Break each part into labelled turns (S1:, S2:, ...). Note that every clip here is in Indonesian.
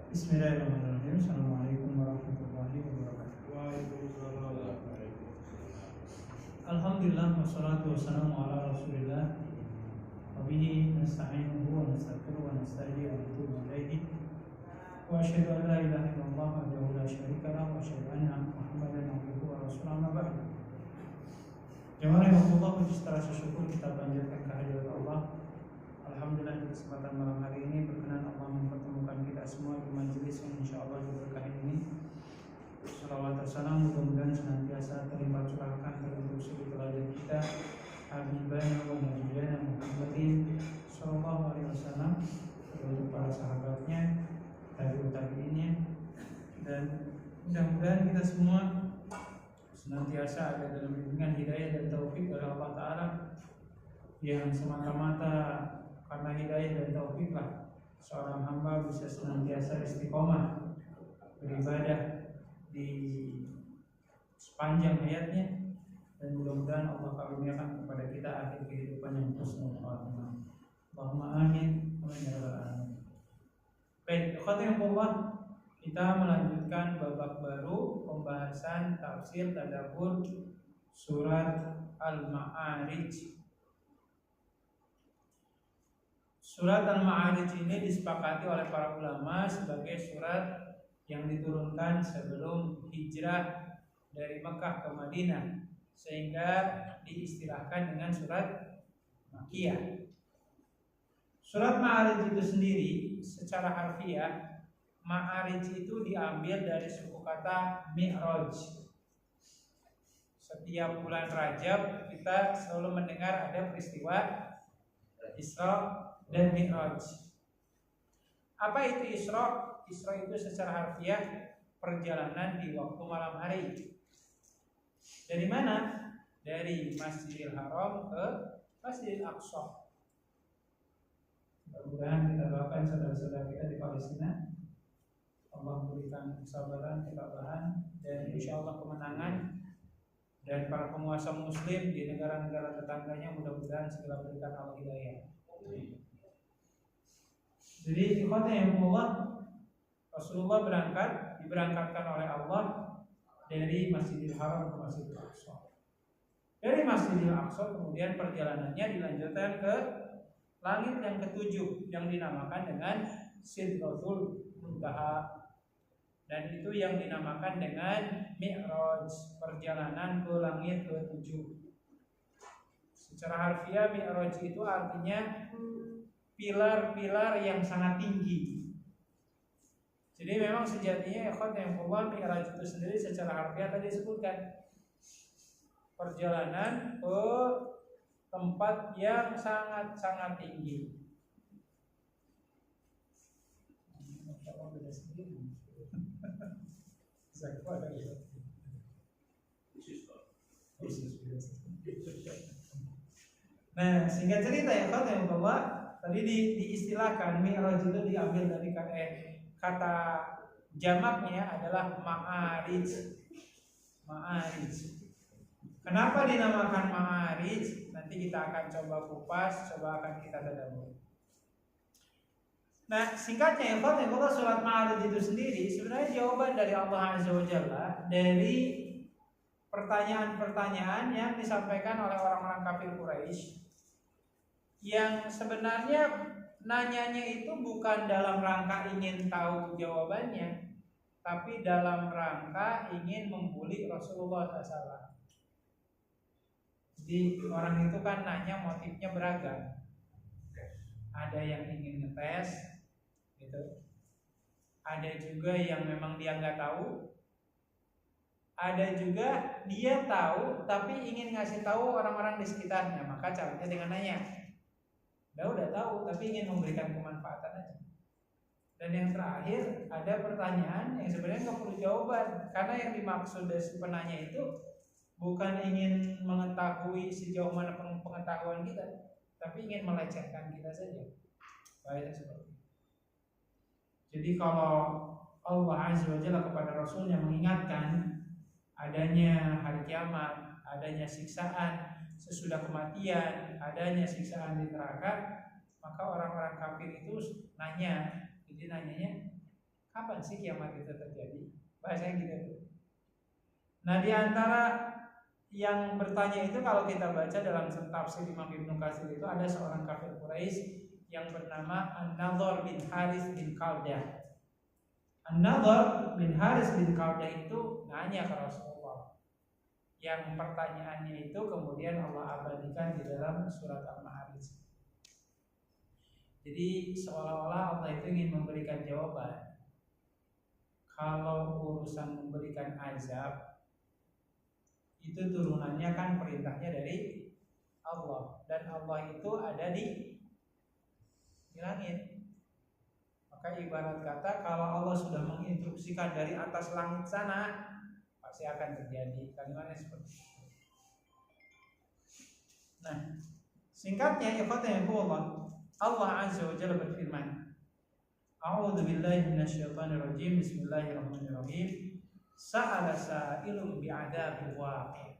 S1: Bismillahirrahmanirrahim. Assalamualaikum warahmatullahi wabarakatuh.
S2: Waalaikumsalam warahmatullahi wabarakatuh.
S1: Alhamdulillah wassalatu wassalamu ala Rasulillah wa bihi nasta'inuhu wa nastaghfiruhu wa nasta'inu wa natubu ilaihi wa asyhadu an la ilaha illallah wahdahu la syarika lahu wa asyhadu anna Muhammadan abduhu wa rasuluhu amma ba'd. Jamaah Allah, setelah syukur kita panjatkan kehadirat Allah. Alhamdulillah di kesempatan malam hari ini berkenan Allah mempertemukan kita semua di majelis yang insyaallah berkah ini. Salawat dan salam mudah-mudahan senantiasa terlimpah curahkan teruntuk suri teladan kita Habibana wa Nabiyana Muhammadin sallallahu alaihi wasallam, teruntuk para sahabatnya, tabi'in, dan mudah-mudahan kita semua senantiasa ada dalam bimbingan hidayah dan taufik dari Allah Ta'ala, yang semata-mata karena hidayah dan taufiklah seorang hamba bisa senantiasa istiqomah beribadah di sepanjang hayatnya, dan mudah-mudahan Allah karuniakan kepada kita akhir kehidupan yang husnul khatimah. Allahumma amin. Amin ya rabbal alamin. Baik, ikhwatillah, kita melanjutkan babak baru pembahasan tafsir tadabbur surat Al-Ma'arij. Surat Al-Ma'arij ini disepakati oleh para ulama sebagai surat yang diturunkan sebelum hijrah dari Mekah ke Madinah, sehingga diistilahkan dengan surat Makkiyah. Surat Ma'arij itu sendiri secara harfiah, Ma'arij itu diambil dari suku kata Mi'raj. Setiap bulan Rajab kita selalu mendengar ada peristiwa Isra dan Mi'raj. Apa itu Isra? Isra itu secara harfiah perjalanan di waktu malam hari. Dari mana? Dari Masjidil Haram ke Masjidil Aqsa. Mudah-mudahan kita doakan saudara-saudara kita di Palestina, Allah berikan kesabaran, ketabahan, dan insya Allah kemenangan. Dan para penguasa Muslim di negara-negara tetangganya mudah-mudahan segera berikan Allah hidayah. Jadi ikhwatnya Allah, Rasulullah diberangkatkan oleh Allah dari Masjidil Haram ke Masjidil Aqsa. Dari Masjidil Aqsa kemudian perjalanannya dilanjutkan ke langit yang ketujuh yang dinamakan dengan Sidratul Muntaha, dan itu yang dinamakan dengan Mi'raj, perjalanan ke langit ketujuh. Secara harfiah Mi'raj itu artinya pilar-pilar yang sangat tinggi. Jadi memang sejatinya yang Allah, Mi'raj itu sendiri secara harfiah tadi disebutkan perjalanan ke tempat yang sangat-sangat tinggi. Nah, singkat cerita ya yang bahwa tadi diistilahkan Mi'raj itu diambil dari kata jamaknya adalah Ma'arij. Ma'arij. Kenapa dinamakan Ma'arij? Nanti kita akan coba kupas, coba akan kita tadabbur. Nah, singkatnya ya kalau surat Ma'arij itu sendiri sebenarnya jawaban dari Allah Azza wa Jalla dari pertanyaan-pertanyaan yang disampaikan oleh orang-orang kafir Quraisy, yang sebenarnya nanyanya itu bukan dalam rangka ingin tahu jawabannya, tapi dalam rangka ingin membuli Rasulullah SAW. Jadi orang itu kan nanya motifnya beragam. Ada yang ingin ngetes, gitu. Ada juga yang memang dia nggak tahu. Ada juga dia tahu tapi ingin ngasih tahu orang-orang di sekitarnya. Maka caranya dengan nanya. Udah tahu tapi ingin memberikan kemanfaatan aja. Dan yang terakhir ada pertanyaan yang sebenarnya nggak perlu jawaban, karena yang dimaksud dari penanya itu bukan ingin mengetahui sejauh mana pengetahuan kita, tapi ingin melecehkan kita saja. Baik, seperti itu. Jadi kalau Allah Azza wa Jalla kepada Rasulnya mengingatkan adanya hari kiamat, adanya siksaan sesudah kematian, adanya siksaan di neraka, maka orang-orang kafir itu nanya. Jadi nanyanya, Kapan sih kiamat itu terjadi? Bahasanya gitu. Nah, di antara yang bertanya itu kalau kita baca dalam tafsir Imam Ibnu Katsir itu ada seorang kafir Quraisy yang bernama An-Nadhr bin Haris bin Qaldah. An-Nadhr bin Haris bin Qaldah itu nanya ke Rasulullah. Yang pertanyaannya itu kemudian Allah abadikan di dalam surat Al-Ma'arij. Jadi seolah-olah Allah itu ingin memberikan jawaban. Kalau urusan memberikan azab itu turunannya kan perintahnya dari Allah, dan Allah itu ada di langit. Maka ibarat kata kalau Allah sudah menginstruksikan dari atas langit sana, pasti akan terjadi. Kalimatnya seperti itu. Nah, singkatnya Allah Azza wa Jalla berfirman, A'udzu billahi minasyaitonir rajim. Bismillahirrahmanirrahim. Sa'ala sa'ilun bi'adzabil waqi'.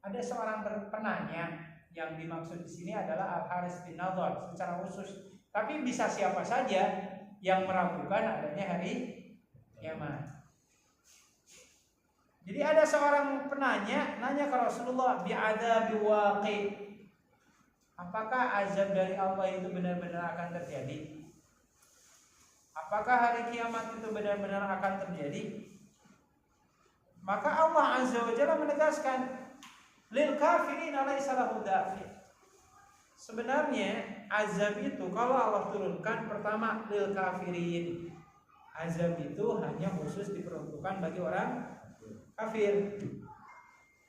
S1: Ada seorang penanya, yang dimaksud di sini adalah Al-Haris bin Nadhr secara khusus. Tapi bisa siapa saja yang meragukan adanya hari kiamat. Jadi ada seorang penanya nanya ke Rasulullah bi'adzabil waqi'. Apakah azab dari Allah itu benar-benar akan terjadi? Apakah hari kiamat itu benar-benar akan terjadi? Maka Allah Azza wa Jalla menegaskan, lil kafirin laisa lahu dafi. Sebenarnya azab itu kalau Allah turunkan, pertama lil kafirin. Azab itu hanya khusus diperuntukkan bagi orang kafir.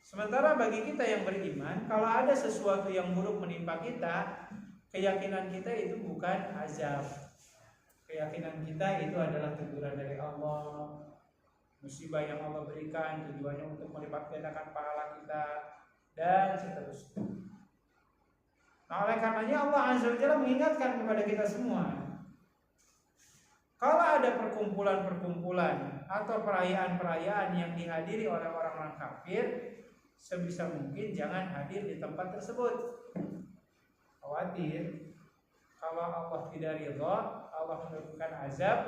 S1: Sementara bagi kita yang beriman, kalau ada sesuatu yang buruk menimpa kita, keyakinan kita itu bukan azab. Keyakinan kita itu adalah teguran dari Allah, musibah yang Allah berikan tujuannya untuk melipat gandakan pahala kita, dan seterusnya. Nah, oleh karenanya Allah Azza wa Jalla mengingatkan kepada kita semua, kalau ada perkumpulan-perkumpulan atau perayaan-perayaan yang dihadiri oleh orang-orang kafir, sebisa mungkin jangan hadir di tempat tersebut. Khawatir kalau Allah tidak ridha, Allah menurunkan azab.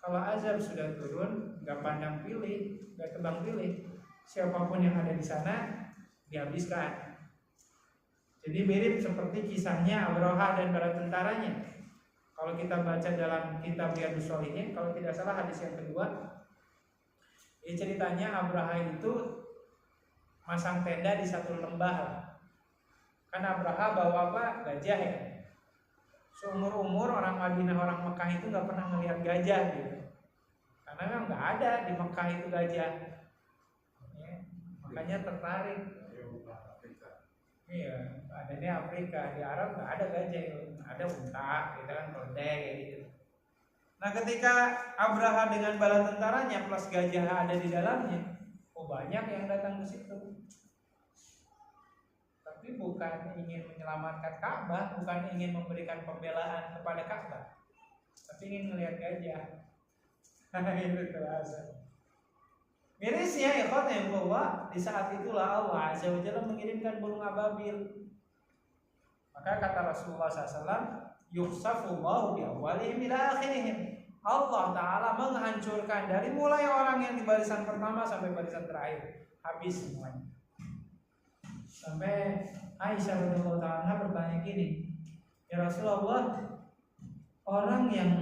S1: Kalau azab sudah turun, nggak pandang pilih, nggak tebang pilih, siapapun yang ada di sana dihabiskan. Jadi mirip seperti kisahnya Abraha dan para tentaranya. Kalau kita baca dalam kitab Riyadhus Shalihin, kalau tidak salah hadis yang kedua, ini ceritanya Abraha itu masang tenda di satu lembah. Kan Abraha bawa apa? Gajah ya. Seumur-umur orang Madinah, orang Mekah itu nggak pernah melihat gajah gitu. Karena kan nggak ada di Mekah itu gajah. Ya, makanya tertarik. Iya, adanya Afrika, di Arab nggak ada gajah, ada unta, gitu kan, keledai gitu. Nah, ketika Abraha dengan bala tentaranya plus gajah ada di dalamnya, banyak yang datang ke situ. Tapi bukan ingin menyelamatkan Ka'bah, bukan ingin memberikan pembelaan kepada Ka'bah, tapi ingin melihat gajah. Itu terasa. Mirisnya ikhwanullah, di saat itulah Allah Azza wa Jalla mengirimkan burung ababil. Maka kata Rasulullah SAW, yukhsafullahu bi awwalihim ila akhirihim. Allah Ta'ala menghancurkan dari mulai orang yang di barisan pertama sampai barisan terakhir, habis semuanya. Sampai Aisyah radhiyallahu ta'ala bertanya gini, ya Rasulullah, orang yang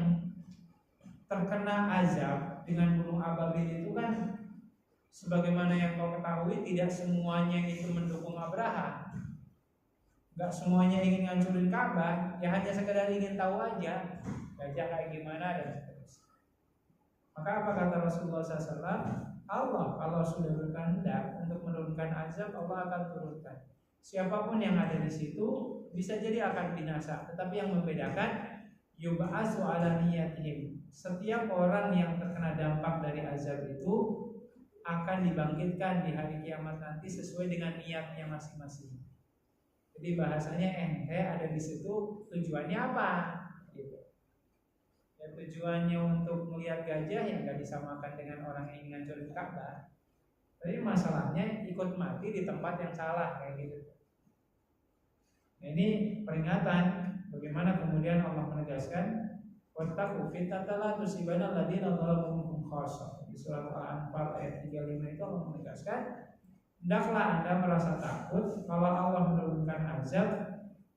S1: terkena azab dengan burung ababil itu kan, sebagaimana yang kau ketahui, tidak semuanya itu mendukung Abraha, nggak semuanya ingin ngancurin Ka'bah, ya hanya sekedar ingin tahu aja gajah kayak gimana dan seterusnya. Maka apa kata Rasulullah SAW? Allah kalau sudah berkehendak untuk menurunkan azab, Allah akan turunkan. Siapapun yang ada di situ bisa jadi akan binasa. Tetapi yang membedakan, yub'atsu ala niyatihim. Setiap orang yang terkena dampak dari azab itu akan dibangkitkan di hari kiamat nanti sesuai dengan niatnya masing-masing. Jadi bahasanya ente ada di situ tujuannya apa? Gitu. Ya, tujuannya untuk melihat gajah yang nggak disamakan dengan orang yang ingin ngancurin Ka'bah. Tapi masalahnya ikut mati di tempat yang salah kayak gitu. Nah, ini peringatan bagaimana kemudian Allah menegaskan Wattaqu fitnatan la tusibanna alladziina zalamu minkum khassah. Di surat Al-Anfal ayat 35 itu Allah menegaskan, hendaklah Anda merasa takut kalau Allah menurunkan azab,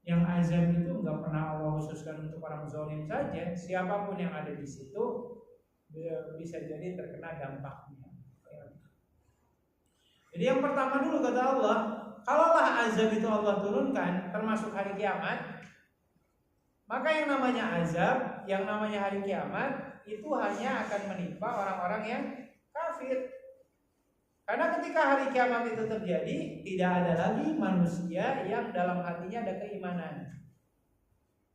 S1: yang azab itu enggak pernah Allah khususkan untuk orang zalim saja. Siapapun yang ada di situ bisa jadi terkena dampaknya. Jadi yang pertama dulu kata Allah, kalaulah azab itu Allah turunkan termasuk hari kiamat, maka yang namanya azab, yang namanya hari kiamat itu hanya akan menimpa orang-orang yang kafir. Karena ketika hari kiamat itu terjadi, tidak ada lagi manusia yang dalam hatinya ada keimanan.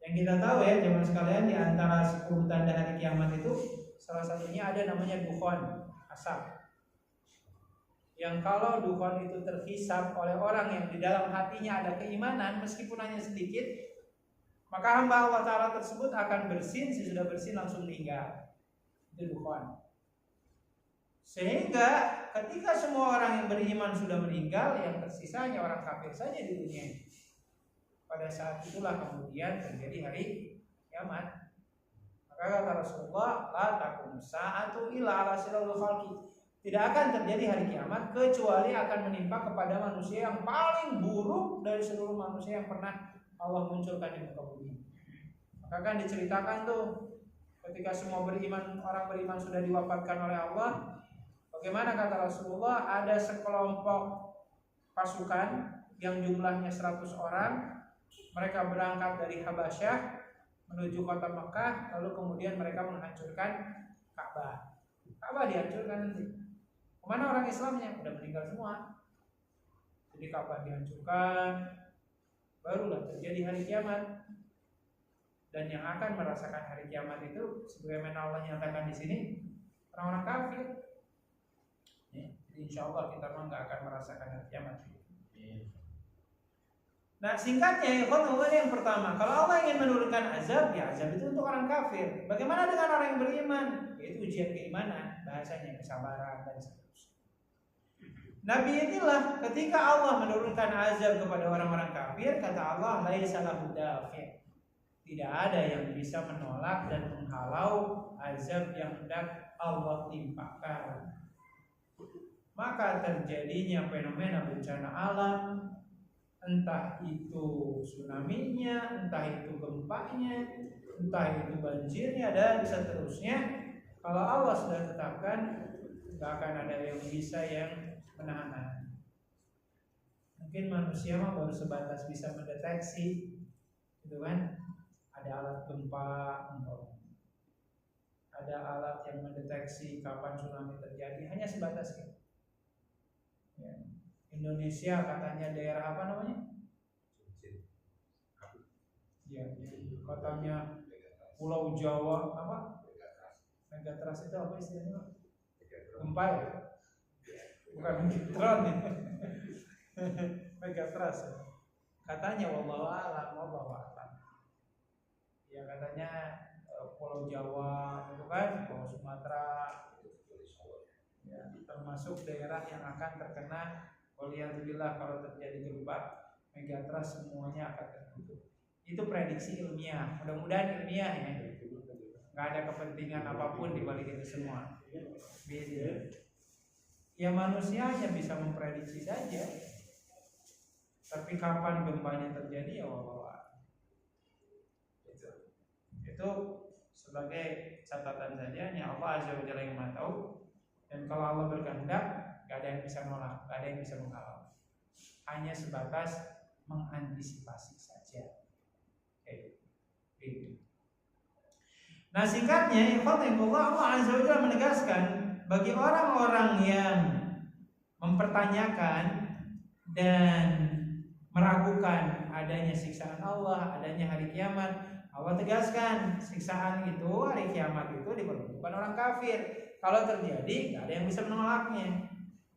S1: Yang kita tahu ya, teman sekalian, di antara 10 tanda hari kiamat itu salah satunya ada namanya dukhon, asap. Yang kalau dukhon itu terhisap oleh orang yang di dalam hatinya ada keimanan, meskipun hanya sedikit, maka hamba Allah Ta'ala tersebut akan bersin, sesudah bersin langsung meninggal. Itu dukhon. Sehingga ketika semua orang yang beriman sudah meninggal, yang tersisa hanya orang kafir saja di dunia ini. Pada saat itulah kemudian terjadi hari kiamat. Maka kata Rasulullah, la taqumu sa'atu illa ala sirril khalqi. Tidak akan terjadi hari kiamat kecuali akan menimpa kepada manusia yang paling buruk dari seluruh manusia yang pernah Allah munculkan di muka bumi. Maka kan diceritakan tuh ketika semua beriman, orang beriman sudah diwafatkan oleh Allah, bagaimana kata Rasulullah, ada sekelompok pasukan yang jumlahnya 100 orang. Mereka berangkat dari Habasyah menuju kota Mekah, lalu kemudian mereka menghancurkan Ka'bah. Ka'bah dihancurkan nanti. Kemana orang Islamnya? Udah meninggal semua. Jadi Ka'bah dihancurkan, barulah terjadi hari kiamat. Dan yang akan merasakan hari kiamat itu, sebagaimana Allah nyatakan di sini, orang-orang kafir. Ya, jadi insya Allah kita memang nggak akan merasakan hari kiamat. Nah singkatnya, yang pertama, kalau Allah ingin menurunkan azab, ya azab itu untuk orang kafir. Bagaimana dengan orang yang beriman? Yaitu ujian keimanan, bahasanya kesabaran dan seterusnya. Nabi inilah ketika Allah menurunkan azab kepada orang-orang kafir, kata Allah, laisa lahu dafi'. Tidak ada yang bisa menolak dan menghalau azab yang hendak Allah timpakan. Maka terjadinya fenomena bencana alam, entah itu tsunami-nya, entah itu gempanya, entah itu banjirnya dan seterusnya. Kalau Allah sudah tetapkan, tidak akan ada yang bisa yang menahan. Mungkin manusia mah baru sebatas bisa mendeteksi, gitu kan? Ada alat gempa, ada alat yang mendeteksi kapan tsunami terjadi, hanya sebatas itu. Ya. Indonesia katanya daerah apa namanya? Ya, katanya Pulau Jawa apa? Megatrust itu apa istilahnya? Gempa ya? Bukan Megatron ya? Megatrust. Katanya wallahu a'lam. Ya katanya Pulau Jawa itu kan, Pulau Sumatera, ya, termasuk daerah yang akan terkena. Alhamdulillah kalau terjadi gempa megatrust semuanya akan tertutup. Itu prediksi ilmiah. Mudah-mudahan ilmiah ya. Nggak ada kepentingan apapun di balik itu semua. Ya manusia hanya bisa memprediksi saja. Tapi kapan gempanya terjadi ya Allah. Itu sebagai catatan saja. Ya Allah Azza wa Jalla yang Maha tahu. Dan kalau Allah berkehendak, gak ada yang bisa menolak, gak ada yang bisa menghalau. Hanya sebatas mengantisipasi saja. Oke. Nah singkatnya, Allah Azza wa Jalla menegaskan bagi orang-orang yang mempertanyakan dan meragukan adanya siksaan Allah, adanya hari kiamat, Allah tegaskan siksaan itu, hari kiamat itu diperuntukkan orang kafir. Kalau terjadi, gak ada yang bisa menolaknya.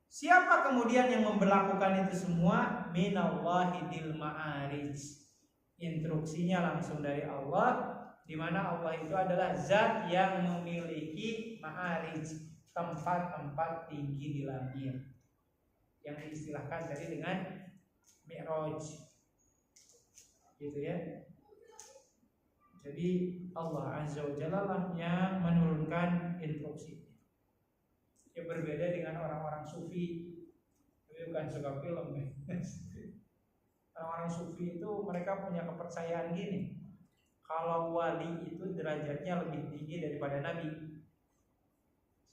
S1: Siapa kemudian yang memberlakukan itu semua? Minallahi dil ma'arij. Instruksinya langsung dari Allah, di mana Allah itu adalah zat yang memiliki ma'arij, tempat-tempat tinggi di langit, yang diistilahkan tadi dengan Mi'raj, gitu ya. Jadi Allah Azza wa Jalla lah yang menurunkan instruksi. Ya berbeda dengan orang-orang sufi. Itu bukan suka film nih. Orang-orang sufi itu mereka punya kepercayaan gini. Kalau wali itu derajatnya lebih tinggi daripada nabi.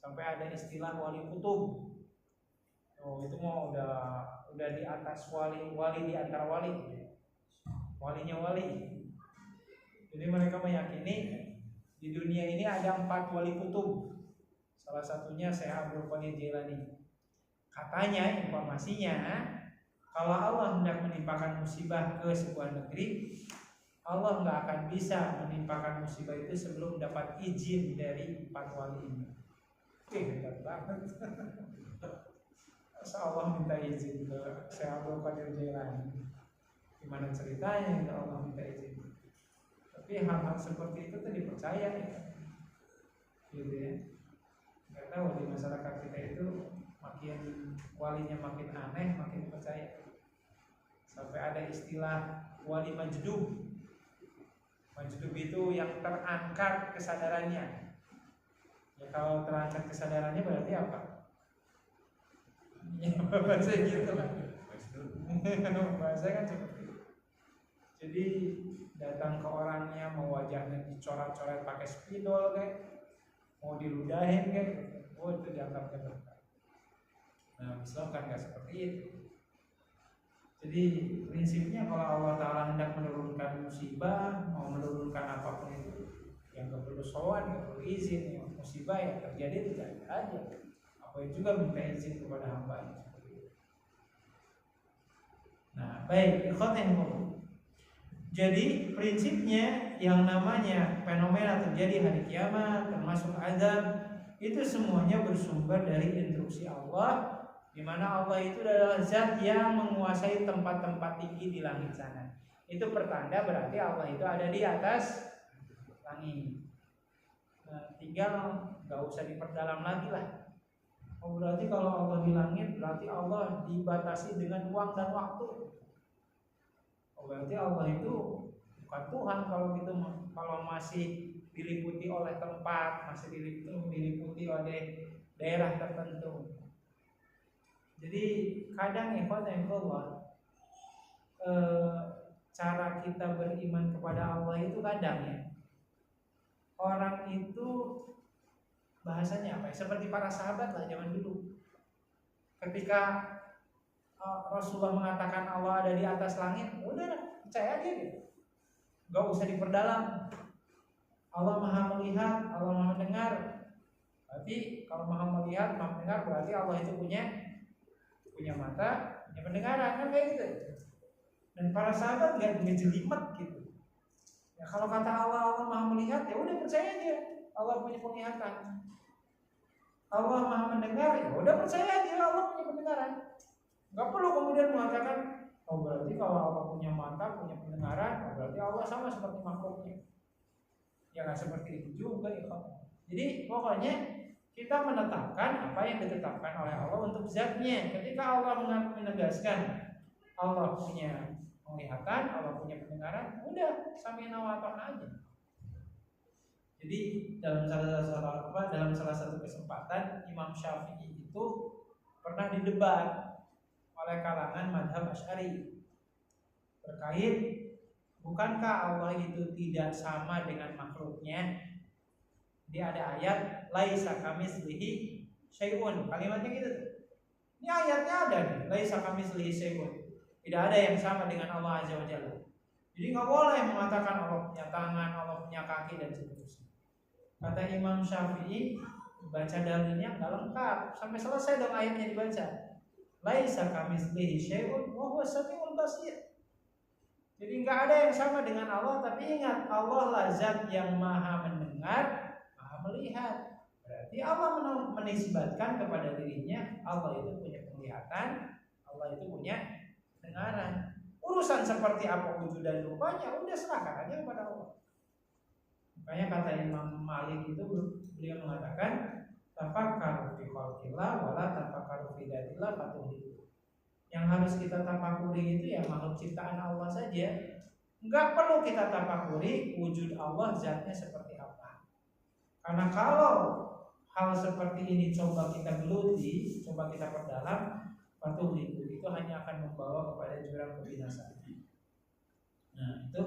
S1: Sampai ada istilah wali kutub. Oh, itu mau udah di atas wali di antara wali. Walinya wali. Jadi mereka meyakini di dunia ini ada 4 wali kutub. Salah satunya Syekh Abdul Qadir Jailani. Katanya informasinya kalau Allah hendak menimpakan musibah ke sebuah negeri, Allah nggak akan bisa menimpakan musibah itu sebelum dapat izin dari 4 wali ini. Hebat banget. Masa Allah minta izin ke Syekh Abdul Qadir Jailani? Gimana ceritanya kalau Allah minta izin? Tapi hal-hal seperti itu tuh dipercaya ya, gitu ya. Nggak tahu di masyarakat kita itu makin walinya makin aneh, makin percaya. Sampai ada istilah wali majdub. Majdub itu yang terangkat kesadarannya. Ya kalau terangkat kesadarannya berarti apa? Ya bahasa gitu lah. Bahasa kan seperti itu. Jadi datang ke orangnya mau wajahnya dicoret-coret pakai spidol kayak, mau diludahin kayak, oh itu dianggapnya berkah. Nah Islam kan nggak seperti itu. Jadi prinsipnya kalau Allah Ta'ala hendak menurunkan musibah, mau menurunkan apapun itu, yang nggak perlu sowan, nggak perlu izin. Yang musibah yang terjadi terjadi aja. Apa juga minta izin kepada hamba. Nah baik, ikhwan. Jadi prinsipnya yang namanya fenomena terjadi hari kiamat termasuk azab itu semuanya bersumber dari instruksi Allah, di mana Allah itu adalah zat yang menguasai tempat-tempat tinggi di langit sana. Itu pertanda berarti Allah itu ada di atas langit. Nah, tinggal nggak usah diperdalam lagi lah. Oh, berarti kalau Allah di langit berarti Allah dibatasi dengan ruang dan waktu. Berarti Allah itu bukan Tuhan kalau gitu, kalau masih diliputi oleh tempat, masih diliputi oleh daerah tertentu. Jadi kadang cara kita beriman kepada Allah itu kadang ya, orang itu bahasanya apa ya? Seperti para sahabat lah zaman dulu. Ketika Rasulullah mengatakan Allah ada di atas langit, udah percaya aja gitu, gak usah diperdalam. Allah maha melihat, Allah maha mendengar. Berarti kalau maha melihat, maha mendengar berarti Allah itu punya mata, punya pendengaran, kan kayak gitu. Dan para sahabat gak ngejelimet gitu. Ya kalau kata Allah maha melihat, ya udah percaya aja Allah punya penglihatan. Allah maha mendengar, ya udah percaya aja Allah punya pendengaran. Gak perlu kemudian mengatakan, oh berarti kalau Allah punya mata, punya pendengaran, oh berarti Allah sama seperti makhluknya. Ya nggak seperti itu juga ya. Jadi pokoknya kita menetapkan apa yang ditetapkan oleh Allah untuk zatnya. Ketika Allah menegaskan Allah punya penglihatan, Allah punya pendengaran, udah sami'na wa ata'na aja. Jadi dalam salah satu kesempatan Imam Syafi'i itu pernah didebat oleh kalangan madhab Asy'ari terkait bukankah Allah itu tidak sama dengan makhluknya. Dia ada ayat laisa kamitslihi syai'un, kalimatnya gitu. Ini ayatnya ada nih, laisa kamitslihi syai'un. Tidak ada yang sama dengan Allah Azza wa Jalla. Jadi nggak boleh mengatakan Allah punya tangan, Allah punya kaki dan seterusnya. Kata Imam Syafi'i, baca dalilnya nggak lengkap sampai selesai dong ayatnya dibaca. Laisa kamitslihi syai'un wa huwas samiul basir. Jadi enggak ada yang sama dengan Allah, tapi ingat Allah lah zat yang maha mendengar, maha melihat. Berarti Allah menisbatkan kepada dirinya Allah itu punya penglihatan, Allah itu punya pendengaran. Urusan seperti apa wujud dan rupanya udah serahkan aja kepada Allah. Makanya kata Imam Malik itu beliau mengatakan tafakkaru fi khalqillah wala tafakkaru fi dzatillah fatuhidu. Yang harus kita tafakuri itu ya makhluk ciptaan Allah saja. Nggak perlu kita tafakuri wujud Allah zatnya seperti apa. Karena kalau hal seperti ini coba kita geluti, coba kita perdalam, itu hanya akan membawa kepada jurang kebinasaan. Nah, itu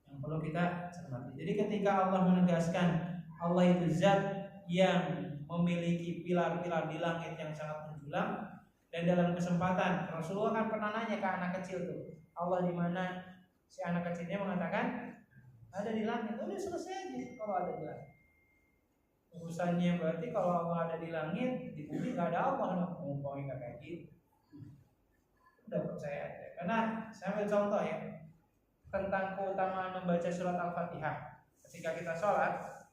S1: yang perlu kita cermati. Jadi ketika Allah menegaskan Allah itu zat yang memiliki pilar-pilar di langit yang sangat menjulang, dan dalam kesempatan Rasulullah kan pernah nanya ke anak kecil tuh, Allah di mana? Si anak kecilnya mengatakan ada di langit. Udah selesai aja kalau ada di langit. Urusannya berarti kalau Allah ada di langit, di bumi nggak ada Allah, ngomongin nggak kayak gitu. Udah percaya aja. Karena saya ambil contoh ya tentang keutamaan membaca surat Al-Fatihah. Ketika kita sholat,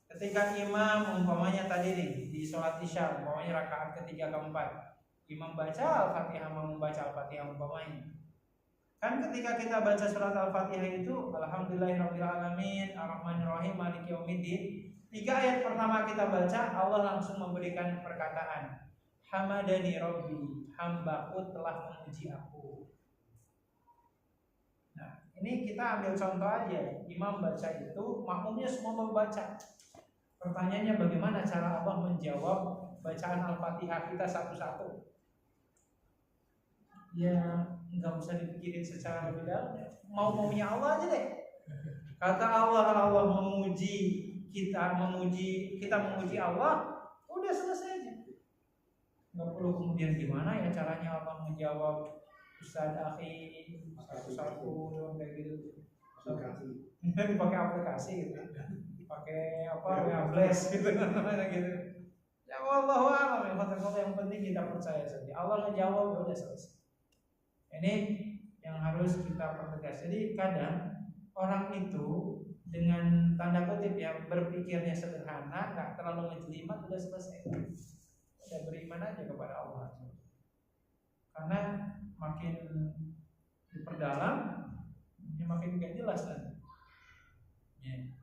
S1: ketika imam umpamanya tadi nih di sholat isya, umpamanya rakaat ketiga keempat, imam baca Al-Fatihah, mau membaca Al-Fatihah umpamanya. Kan ketika kita baca surat Al-Fatihah itu Alhamdulillahirabbil alamin Ar-Rahmanir-Rahim Maliki Yaumiddin, 3 ayat pertama kita baca Allah langsung memberikan perkataan Hamadani Rabbi, hambaku telah memuji aku. Nah, ini kita ambil contoh aja. Imam baca itu, makmumnya semua membaca. Pertanyaannya bagaimana cara Allah menjawab bacaan Al-Fatihah kita satu-satu? Ya nggak usah dipikirin secara lebih dalam, maunya Allah aja deh. Kata Allah memuji kita, memuji Allah, udah selesai aja. Nggak perlu kemudian gimana ya caranya Allah menjawab Ustaz akhi satu-satu kayak gitu. Dipakai aplikasi gitu, pakai apa flash gitu namanya gitu. Ya wallahu a'lam. Yang penting kita percaya saja. Allah menjawab, udah selesai. Ini yang harus kita pertegas. Jadi kadang orang itu dengan tanda kutip ya berpikirnya sederhana, nggak terlalu menjelimet, udah selesai. Udah beriman aja kepada Allah. Karena makin diperdalam, ya makin gak jelas nanti. Ya.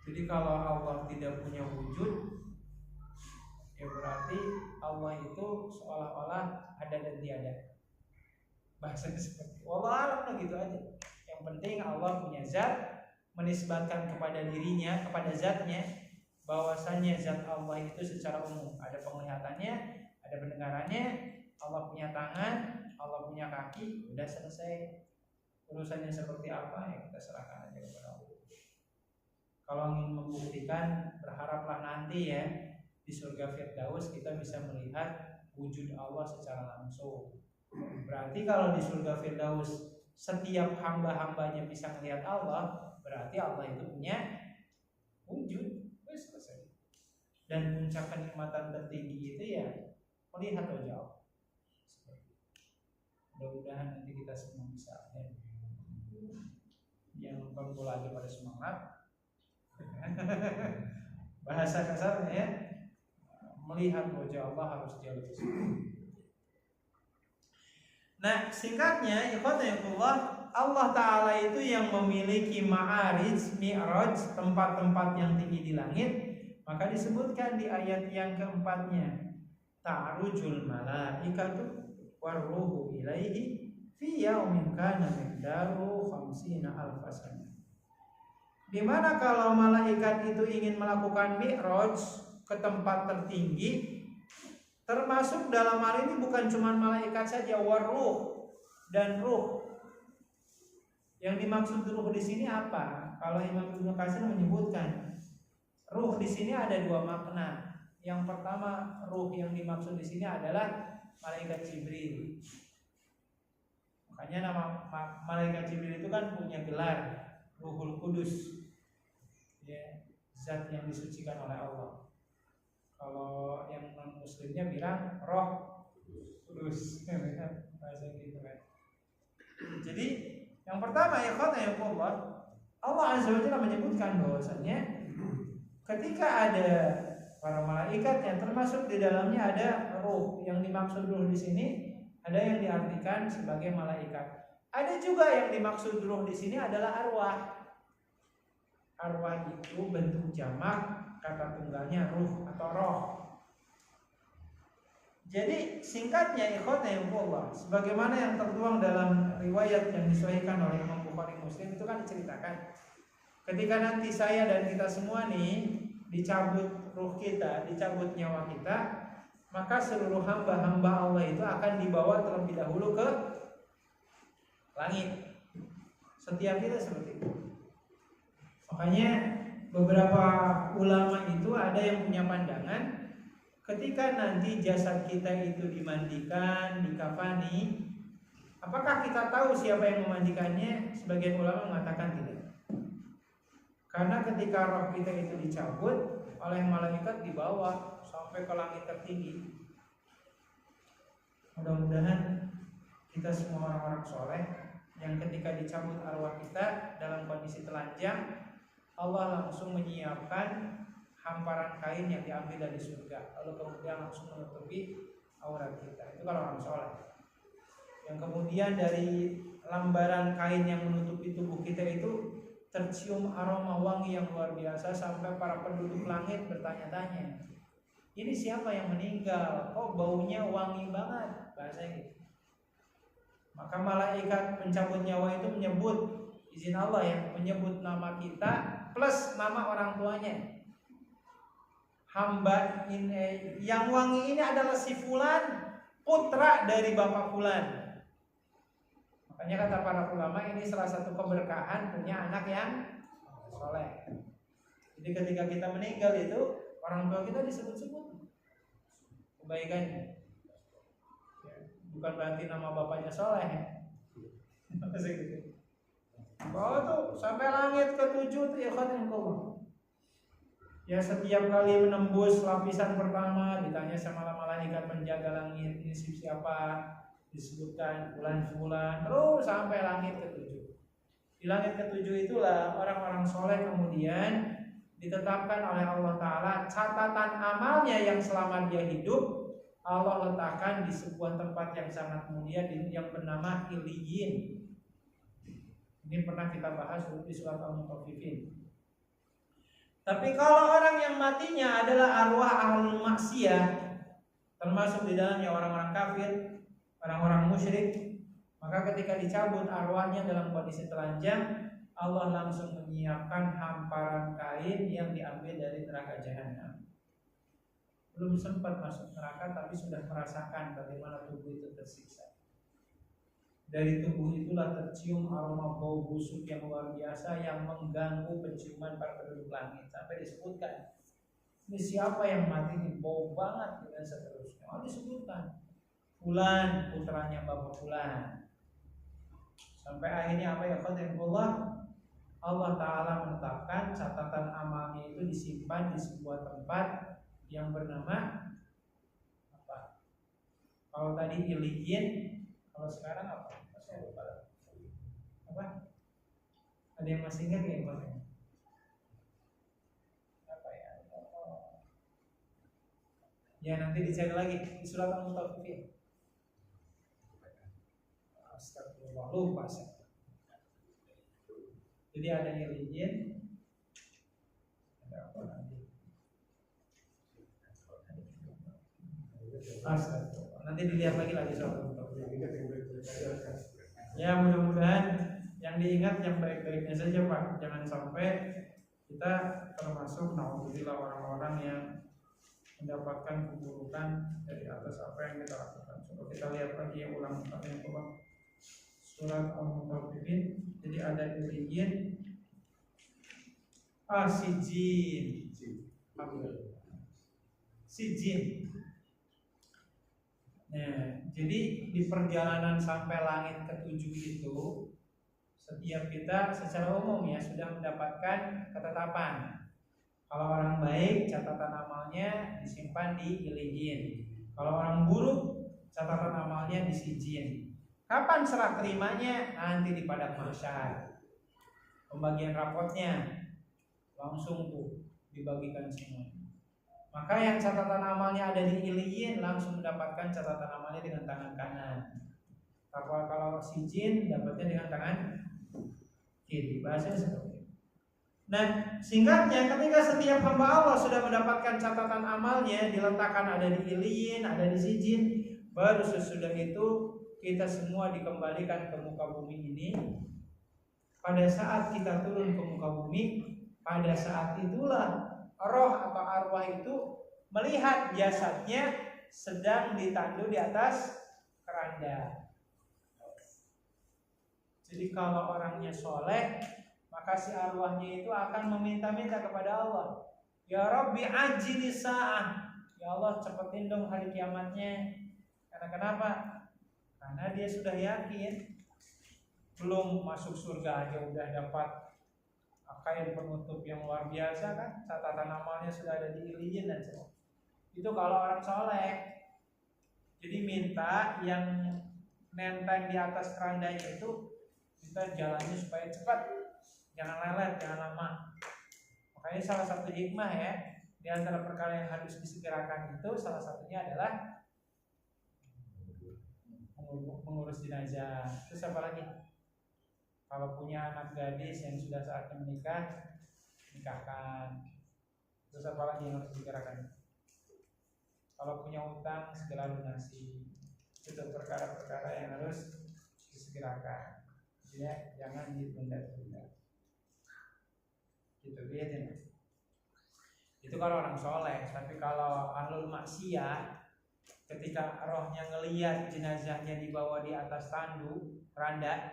S1: Jadi kalau Allah tidak punya wujud, ya berarti Allah itu seolah-olah ada dan tiada. Bahasanya seperti wallah alam gitu aja. Yang penting Allah punya zat, menisbatkan kepada dirinya, kepada zatnya, bahwasannya zat Allah itu secara umum ada penglihatannya, ada pendengarannya, Allah punya tangan, Allah punya kaki, udah selesai. Urusannya seperti apa ya kita serahkan aja kepada Allah. Kalau ingin membuktikan, berharaplah nanti ya di surga Firdaus kita bisa melihat wujud Allah secara langsung. Berarti kalau di surga Firdaus setiap hamba-hambanya bisa melihat Allah, berarti Allah itu punya wujud. Selesai. Dan puncak kenikmatan tertinggi itu ya melihat wajah Allah. Mudah-mudahan nanti kita semua bisa ya. Yang nonton bola aja pada semangat. Bahasa kasarnya ya, melihat wajah Allah harus jauh di situ. Nah, singkatnya, ikhwatullah, Allah Ta'ala itu yang memiliki ma'arij, mi'raj, tempat-tempat yang tinggi di langit. Maka disebutkan di ayat yang keempatnya, ta'rujul malaikatu warruhu ilaihi fi yaumin kana miqdaruhu 50 alf sanah. Dimana kalau malaikat itu ingin melakukan mi'raj ke tempat tertinggi, termasuk dalam hal ini bukan cuma malaikat saja, waruh dan ruh. Yang dimaksud ruh di sini apa? Kalau Imam Ibnu Katsir menyebutkan ruh di sini ada 2 makna. Yang pertama, ruh yang dimaksud di sini adalah malaikat Jibril. Makanya nama malaikat Jibril itu kan punya gelar Ruhul Kudus, ya, zat yang disucikan oleh Allah. Kalau yang non muslimnya bilang roh kudus, bahasa gitu kan. Jadi yang pertama ya Allah Azza wa Jalla menyebutkan bahwasanya ketika ada para malaikat yang termasuk di dalamnya ada ruh. Yang dimaksud ruh di sini ada yang diartikan sebagai malaikat. Ada juga yang dimaksud ruh di sini adalah arwah. Arwah itu bentuk jamak, kata tunggalnya ruh atau roh. Jadi singkatnya ikhwatullah, sebagaimana yang tertuang dalam riwayat yang disahihkan oleh Imam Bukhari Muslim itu kan diceritakan ketika nanti saya dan kita semua nih dicabut ruh kita, dicabut nyawa kita, maka seluruh hamba-hamba Allah itu akan dibawa terlebih dahulu ke langit. Setiap kita seperti itu. Makanya beberapa ulama itu ada yang punya pandangan ketika nanti jasad kita itu dimandikan, dikafani, apakah kita tahu siapa yang memandikannya? Sebagian ulama mengatakan tidak. Karena ketika roh kita itu dicabut oleh malaikat dibawa sampai ke langit tertinggi. Mudah-mudahan kita semua orang-orang soleh yang ketika dicabut arwah kita dalam kondisi telanjang, Allah langsung menyiapkan hamparan kain yang diambil dari surga, lalu kemudian langsung menutupi aurat kita. Itu kalau orang soleh. Yang kemudian dari lambaran kain yang menutupi tubuh kita itu tercium aroma wangi yang luar biasa sampai para penduduk langit bertanya-tanya, ini siapa yang meninggal? Kok baunya wangi banget? Bahasanya gitu. Maka malaikat pencabut nyawa itu menyebut, izin Allah ya, menyebut nama kita plus nama orang tuanya. Hamba ini, yang wangi ini adalah si Fulan, putra dari bapak Fulan. Makanya kata para ulama ini salah satu keberkahan punya anak yang soleh. Jadi ketika kita meninggal itu orang tua kita disebut-sebut kebaikannya. Bukan berarti nama bapaknya soleh ya. Bahwa tuh sampai langit ke-7 tuh ya khotbah. Ya setiap kali menembus lapisan pertama ditanya sama malaikat penjaga langit, ini siapa? Disebutkan bulan-bulan terus sampai langit ke-7. Di langit ke-7 itulah orang-orang soleh kemudian ditetapkan oleh Allah Ta'ala catatan amalnya yang selama dia hidup Allah letakkan di sebuah tempat yang sangat mulia yang bernama Iliyin. Ini pernah kita bahas di surat Al-Mutaffifin. Tapi kalau orang yang matinya adalah arwah ahlul maksiyah, termasuk di dalamnya orang-orang kafir, orang-orang musyrik, maka ketika dicabut arwahnya dalam kondisi telanjang, Allah langsung menyiapkan hamparan kain yang diambil dari neraka jahanam. Belum sempat masuk neraka tapi sudah merasakan bagaimana tubuh itu tersiksa. Dari tubuh itulah tercium aroma bau busuk yang luar biasa yang mengganggu penciuman para penduduk langit. Sampai disebutkan, ini siapa yang mati ini bau banget dan seterusnya. Oh disebutkan Fulan, putranya bapak Fulan. Sampai akhirnya apa ya khatibullah, Allah Ta'ala menetapkan catatan amalnya itu disimpan di sebuah tempat yang bernama apa? Kalau tadi Iliyin, kalau sekarang apa? Saya lupa. Apa? Ada yang masih ingat ya Pak? Apa ya? Ya nanti dicari lagi di surat Al-Mutaffifin. Astagfirullah, lupa saya. Jadi ada Iliyin, ada apa lagi? Astagfirullah. Nanti dilihat lagi soal itu. Ya mudah-mudahan yang diingat yang baik-baiknya saja Pak. Jangan sampai kita termasuk naudzubillah orang-orang yang mendapatkan keburukan dari atas apa yang kita lakukan. Coba kita lihat lagi yang ulang yang coba surat Al-Mutaffifin. Jadi ada Iliyin, Sijin. Nah, jadi di perjalanan sampai langit ke-7 itu setiap kita secara umum ya sudah mendapatkan ketetapan. Kalau orang baik catatan amalnya disimpan di Iliyin. Kalau orang buruk catatan amalnya di Sijin. Kapan serah terimanya? Nanti di padang mahsyar. Pembagian rapotnya langsung tuh dibagikan semua. Maka yang catatan amalnya ada di Iliyin langsung mendapatkan catatan amalnya dengan tangan kanan. Kalau Sijin dapatnya dengan tangan kiri. Bahasanya seperti itu. Nah, singkatnya ketika setiap hamba Allah sudah mendapatkan catatan amalnya diletakkan ada di Iliyin, ada di Sijin, baru sesudah itu kita semua dikembalikan ke muka bumi ini pada saat kita turun ke muka bumi, pada saat itulah roh atau arwah itu melihat jasadnya sedang ditandu di atas keranda. Jadi kalau orangnya soleh, maka si arwahnya itu akan meminta-minta kepada Allah, ya Rabbi ajili sa'ah, ya Allah cepetin dong hari kiamatnya. Karena kenapa? Karena dia sudah yakin belum masuk surga aja udah dapat kain penutup yang luar biasa kan, catatan amalnya sudah ada di Iliyin dan semua. Itu kalau orang soleh. Jadi minta yang nenteng di atas kerandanya itu kita jalannya supaya cepat, jangan lelet, jangan lama. Makanya salah satu hikmah ya di antara perkara yang harus disegerakan itu salah satunya adalah mengurus jenazah. Terus apa lagi? Kalau punya anak gadis yang sudah saatnya menikah, nikahkan. Terus apa lagi yang harus disegerakan? Kalau punya utang segera lunasi. Itu perkara-perkara yang harus disegerakan. Ya, jangan ditunda-tunda. Gitu biasanya. Itu kalau orang soleh. Tapi kalau ahlul maksiyah, ketika rohnya ngelihat jenazahnya dibawa di atas tandu keranda,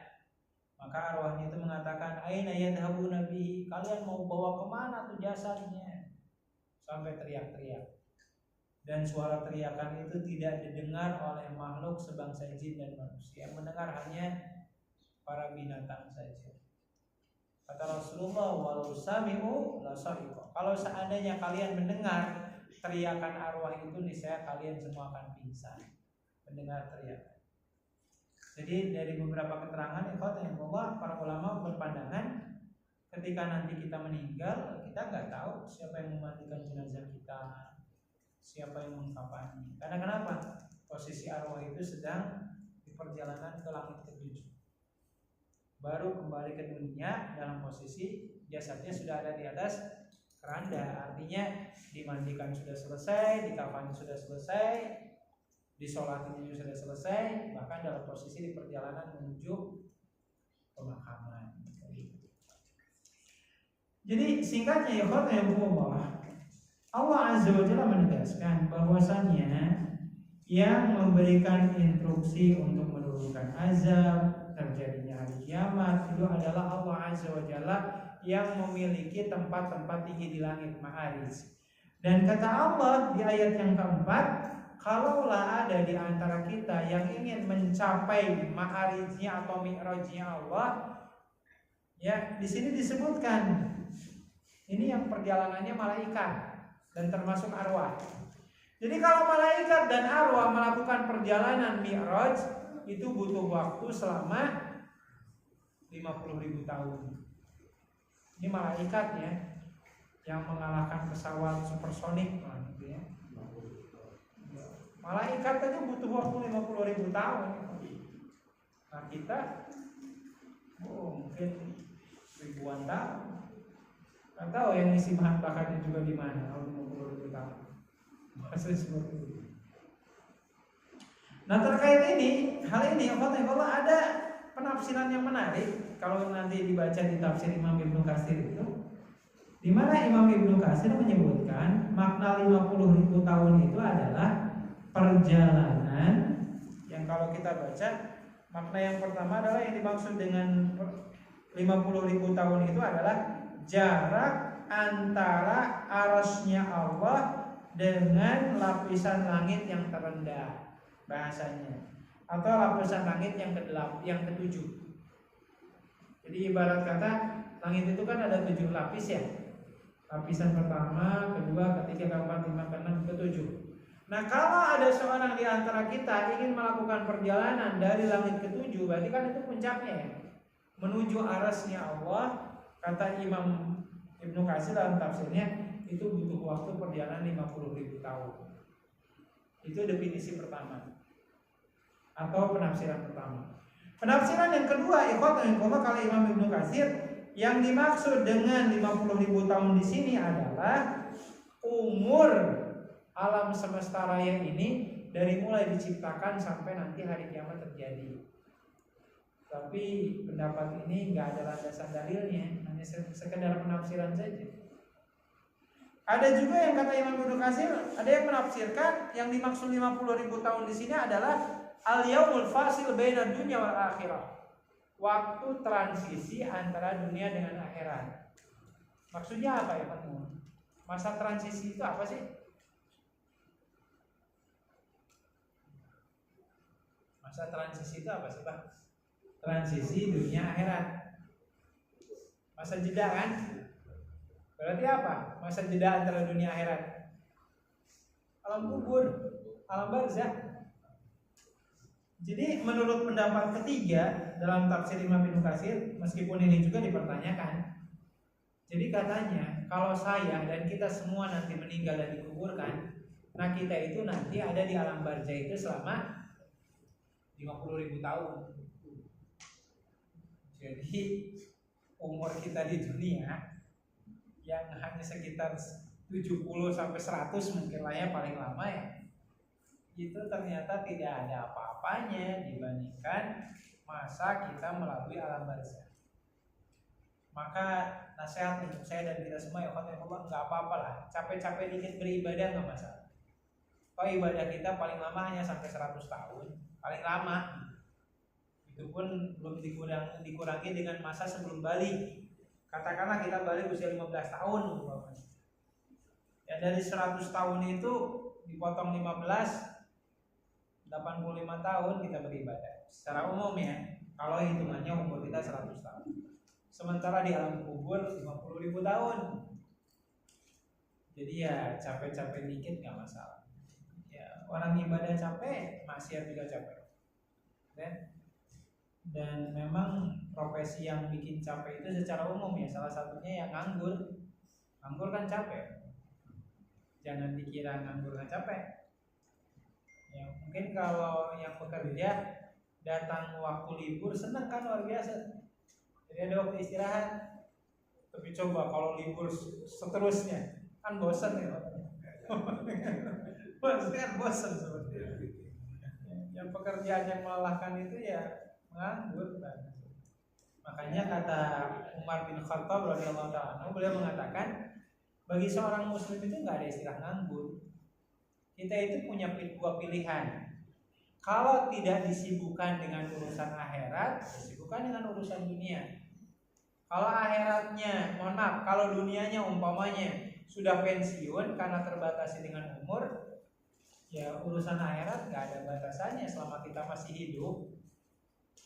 S1: maka arwahnya itu mengatakan, aina yadhabu nabi, kalian mau bawa kemana tuh jasadnya? Sampai teriak-teriak. Dan suara teriakan itu tidak didengar oleh makhluk sebangsa jin dan manusia. Yang mendengar hanya para binatang saja. Kata Rasulullah, walau sami'u la sa'iqu. Kalau seandainya kalian mendengar teriakan arwah itu, niscaya kalian semua akan pingsan mendengar teriakan. Jadi dari beberapa keterangan bahwa para ulama berpandangan ketika nanti kita meninggal, kita nggak tahu siapa yang memandikan jenazah kita, siapa yang mengkafani. Karena kenapa? Posisi arwah itu sedang di perjalanan ke langit ketujuh. Baru kembali ke dunia dalam posisi jasadnya sudah ada di atas keranda. Artinya dimandikan sudah selesai, dikafani sudah selesai, disolatin sudah selesai, bahkan dalam posisi di perjalanan menuju pemakaman. Jadi singkatnya ya Allah Azza wa Jalla menegaskan bahwasannya yang memberikan instruksi untuk menurunkan azab terjadinya hari kiamat itu adalah Allah Azza wa Jalla yang memiliki tempat-tempat tinggi di langit Ma'arij. Dan kata Allah di ayat yang keempat, kalaulah ada di antara kita yang ingin mencapai Ma'arijnya atau Mi'rajnya Allah, ya di sini disebutkan ini yang perjalanannya malaikat dan termasuk arwah. Jadi kalau malaikat dan arwah melakukan perjalanan Mi'raj itu butuh waktu selama 50.000 tahun. Ini malaikat ya yang mengalahkan pesawat supersonik gitu ya. Malaikat itu butuh waktu 50.000 tahun. Nah kita mungkin ribuan tahun. Nggak tahu yang isi bahan bakarnya juga di mana. 50.000 tahun. Masa seperti itu. Nah terkait ini, hal ini Allah ada penafsiran yang menarik. Kalau nanti dibaca di tafsir Imam Ibnu Katsir itu, di mana Imam Ibnu Katsir menyebutkan makna 50.000 tahun itu adalah perjalanan yang kalau kita baca makna yang pertama adalah yang dimaksud dengan 50.000 tahun itu adalah jarak antara arasnya Allah dengan lapisan langit yang terendah bahasanya, atau lapisan langit yang ketujuh. Jadi ibarat kata langit itu kan ada 7 lapis ya. Lapisan pertama, kedua, ketiga, keempat, lima, keenam, ketujuh. Nah kalau ada seorang di antara kita ingin melakukan perjalanan dari langit ketujuh, berarti kan itu puncaknya ya, menuju arasnya Allah. Kata Imam Ibnu Katsir dalam tafsirnya itu butuh waktu perjalanan 50.000 tahun. Itu definisi pertama atau penafsiran pertama. Penafsiran yang kedua, kalau Imam Ibnu Katsir, yang dimaksud dengan 50.000 tahun di sini adalah umur alam semesta raya ini dari mulai diciptakan sampai nanti hari kiamat terjadi. Tapi pendapat ini nggak ada landasan dalilnya, hanya sekedar penafsiran saja. Ada juga yang kata Imam Ibnu Katsir, ada yang menafsirkan yang dimaksud 50.000 tahun di sini adalah al-yaumul fasil baina dunya wal akhirah. Waktu transisi antara dunia dengan akhirat. Maksudnya apa ya, Pak? Masa transisi itu apa sih? Masa transisi itu apa sih, Pak? Transisi dunia akhirat. Masa jeda kan? Berarti apa? Masa jeda antara dunia akhirat. Alam kubur, alam barzakh. Jadi menurut pendapat ketiga dalam tafsir Imam Ibnu Katsir, meskipun ini juga dipertanyakan. Jadi katanya, kalau saya dan kita semua nanti meninggal dan dikuburkan, nah kita itu nanti ada di alam barzakh itu selama 50.000 tahun. Jadi umur kita di dunia yang hanya sekitar 70 sampai 100 mungkin lah ya, paling lama ya, itu ternyata tidak ada apa-apanya dibandingkan masa kita melalui alam barzakh. Maka nasihat untuk saya dan kita semua ya Allah, nggak apa-apa lah, capek-capek dikit beribadah nggak masalah. Kalau ibadah kita paling lama hanya sampai 100 tahun, paling lama, itu pun belum dikurangi dengan masa sebelum balik. Katakanlah kita balik usia 15 tahun, ya dari 100 tahun itu dipotong 15, 85 tahun kita beribadah secara umum ya, kalau hitungannya umur kita 100 tahun. Sementara di alam kubur 50.000 tahun. Jadi ya capek-capek dikit nggak masalah. Ya orang ibadah capek, maksiat juga capek. Dan memang profesi yang bikin capek itu secara umum ya, salah satunya yang nganggur. Nganggur kan capek. Jangan dikira nganggur nggak capek. Ya, mungkin kalau yang bekerja datang waktu libur senang kan, luar biasa. Jadi ada waktu istirahat. Tapi coba kalau libur seterusnya kan bosan ya. Kan bosan seperti itu. Yang pekerjaan yang melelahkan itu ya nganggur kan. Makanya kata Umar bin Khattab radhiyallahu ta'ala, beliau mengatakan bagi seorang muslim itu nggak ada istilah nganggur. Kita itu punya dua pilihan. Kalau tidak disibukkan dengan urusan akhirat, disibukkan dengan urusan dunia. Kalau akhiratnya, mohon maaf, kalau dunianya umpamanya sudah pensiun karena terbatasi dengan umur, ya urusan akhirat nggak ada batasannya selama kita masih hidup.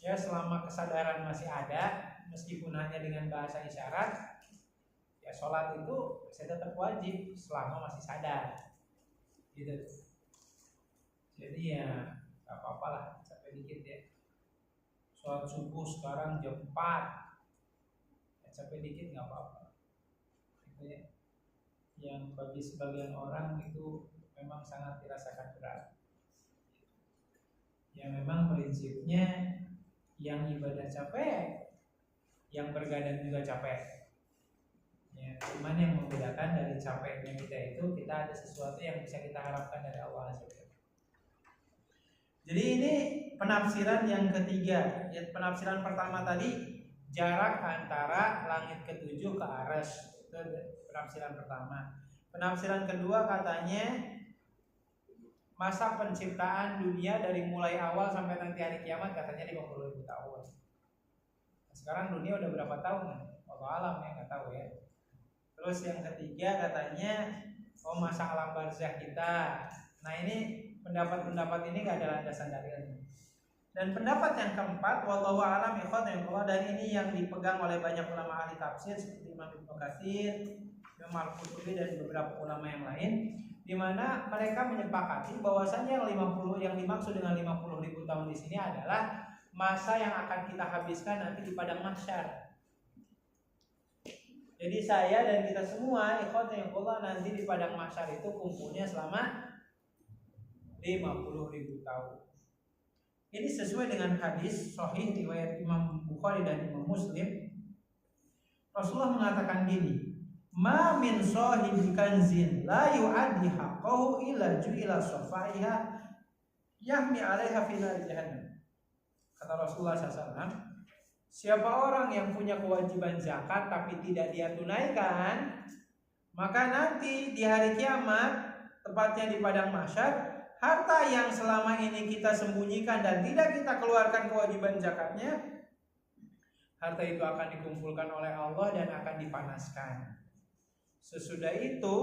S1: Ya selama kesadaran masih ada, meskipun hanya dengan bahasa isyarat, ya sholat itu saya tetap wajib selama masih sadar, gitu. Jadi ya nggak apa-apa lah, capek dikit ya. Sholat subuh sekarang jam 4, ya capek dikit nggak apa-apa. Gitu ya. Yang bagi sebagian orang itu memang sangat dirasakan berat. Ya memang prinsipnya yang ibadah capek, yang bergadang juga capek. Ya, cuman yang membedakan dari capeknya kita itu, kita ada sesuatu yang bisa kita harapkan dari Allah SWT. Jadi ini penafsiran yang ketiga. Ya, penafsiran pertama tadi jarak antara langit ketujuh ke arsy, itu penafsiran pertama. Penafsiran kedua katanya masa penciptaan dunia dari mulai awal sampai nanti hari kiamat katanya 50.000 tahun. Sekarang dunia udah berapa tahun? Allah alam ya, nggak tahu ya. Terus yang ketiga katanya masa alam barzakh kita. Nah ini pendapat-pendapat ini nggak ada landasan dalilnya. Dan pendapat yang keempat, wallahu alam ikhwan, dan ini yang dipegang oleh banyak ulama ahli tafsir seperti Imam Ibnu Katsir, Imam Al-Qurtubi dan beberapa ulama yang lain, di mana mereka menyepakati bahwasanya yang dimaksud dengan 50.000 tahun di sini adalah masa yang akan kita habiskan nanti di padang mahsyar. Jadi saya dan kita semua ikhwan yang Allah nanti di padang mahsyar itu kumpulnya selama 50.000 tahun. Ini sesuai dengan hadis sahih riwayat Imam Bukhari dan Imam Muslim. Rasulullah mengatakan gini, "Ma min sahibi kanzin la yu'addi haqqahu illa ju'ila safaiha yahmi 'alaiha fi nar jahannam." Kata Rasulullah SAW, Siapa orang yang punya kewajiban zakat tapi tidak dia tunaikan, maka nanti di hari kiamat, tepatnya di padang mahsyar, harta yang selama ini kita sembunyikan dan tidak kita keluarkan kewajiban zakatnya, harta itu akan dikumpulkan oleh Allah dan akan dipanaskan. Sesudah itu,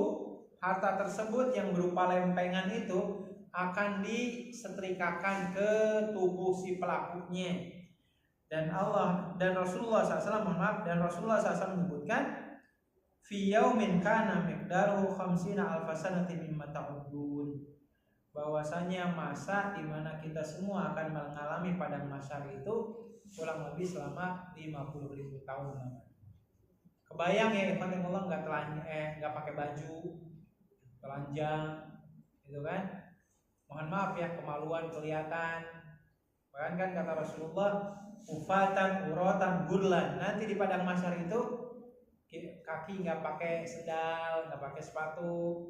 S1: harta tersebut yang berupa lempengan itu akan disetrikakan ke tubuh si pelakunya. Dan Rasulullah SAW menyebutkan fi yaumin kana miqdaruhu 50 alf sanatin mimma ta'udun, bahwasanya masa di mana kita semua akan mengalami padang mahsyar itu kurang lebih selama 50.000 tahun lamanya. Kebayang ya ikhwan Allah nggak pakai baju, telanjang gitu kan. Mohon maaf ya, kemaluan kelihatan. Bahkan kan kata Rasulullah, ufatan, urotan, gurlan. Nanti di padang mahsyar itu kaki nggak pakai sendal, nggak pakai sepatu,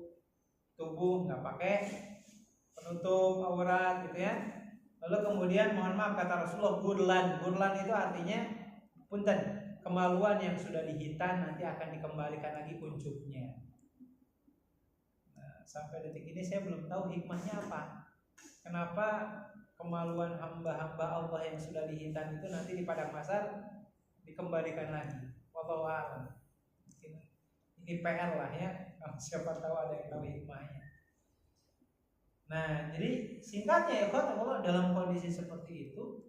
S1: tubuh nggak pakai penutup aurat gitu ya. Lalu kemudian mohon maaf kata Rasulullah, gurlan itu artinya punten, kemaluan yang sudah dihitan nanti akan dikembalikan lagi kuncupnya. Nah, sampai detik ini saya belum tahu hikmahnya apa. Kenapa kemaluan hamba-hamba Allah yang sudah dihitan itu nanti di padang mahsyar dikembalikan lagi. Wallahu a'lam. Ini PR lah ya, siapa tahu ada yang tahu hikmahnya. Nah, jadi singkatnya ya Allah, dalam kondisi seperti itu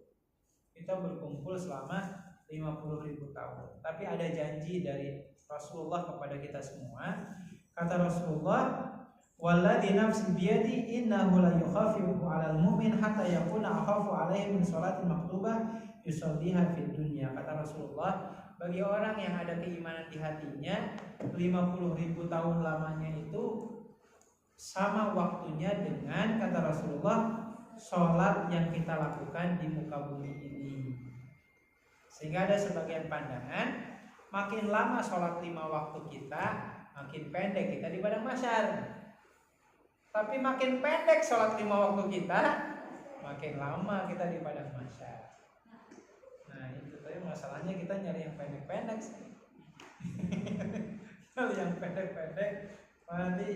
S1: kita berkumpul selama 50.000 tahun. Tapi ada janji dari Rasulullah kepada kita semua. Kata Rasulullah, walladzi nafsi biyadi innahu la yukhafifu 'alal mu'min hatta yakuna akhafu 'alaihi min sholatin maktubah yusalliha fid dunya. Kata Rasulullah, bagi orang yang ada keimanan di hatinya, 50.000 tahun lamanya itu sama waktunya dengan, kata Rasulullah, sholat yang kita lakukan di muka bumi ini. Sehingga ada sebagian pandangan, makin lama sholat 5 waktu kita, makin pendek kita di padang mahsyar. Tapi makin pendek sholat 5 waktu kita, makin lama kita di padang mahsyar. Nah itu tadi masalahnya, kita nyari yang pendek-pendek sih. Kalau yang pendek-pendek nanti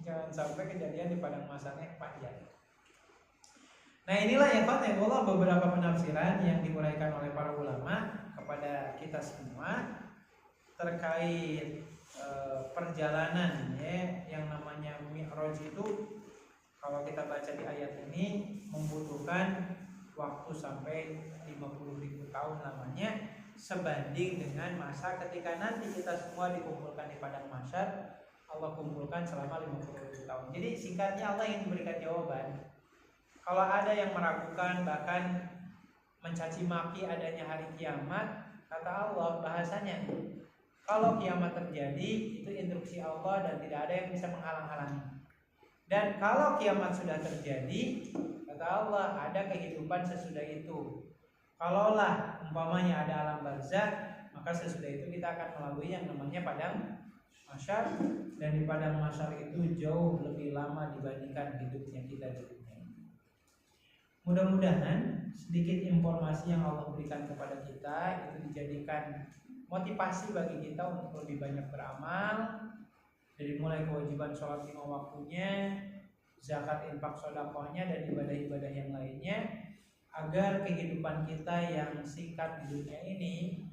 S1: jangan sampai kejadian di padang mahsyarnya panjang. Nah inilah ya Allah beberapa penafsiran yang diuraikan oleh para ulama kepada kita semua terkait perjalanan ya, yang namanya Mi'raj itu kalau kita baca di ayat ini membutuhkan waktu sampai 50.000 tahun lamanya, sebanding dengan masa ketika nanti kita semua dikumpulkan di padang mahsyar, Allah kumpulkan selama 50.000 tahun. Jadi singkatnya Allah ingin memberikan jawaban. Kalau ada yang meragukan bahkan mencaci maki adanya hari kiamat, kata Allah bahasanya, kalau kiamat terjadi itu instruksi Allah dan tidak ada yang bisa menghalang-halangi. Dan kalau kiamat sudah terjadi, kata Allah, ada kehidupan sesudah itu. Kalaulah umpamanya ada alam barzakh, maka sesudah itu kita akan melalui yang namanya padang mahsyar, dan di padang mahsyar itu jauh lebih lama dibandingkan hidupnya kita di dunia. Mudah-mudahan sedikit informasi yang Allah berikan kepada kita itu dijadikan motivasi bagi kita untuk lebih banyak beramal, dari mulai kewajiban sholat 5 waktunya, zakat, infak, sedekahnya, dan ibadah-ibadah yang lainnya, agar kehidupan kita yang singkat di dunia ini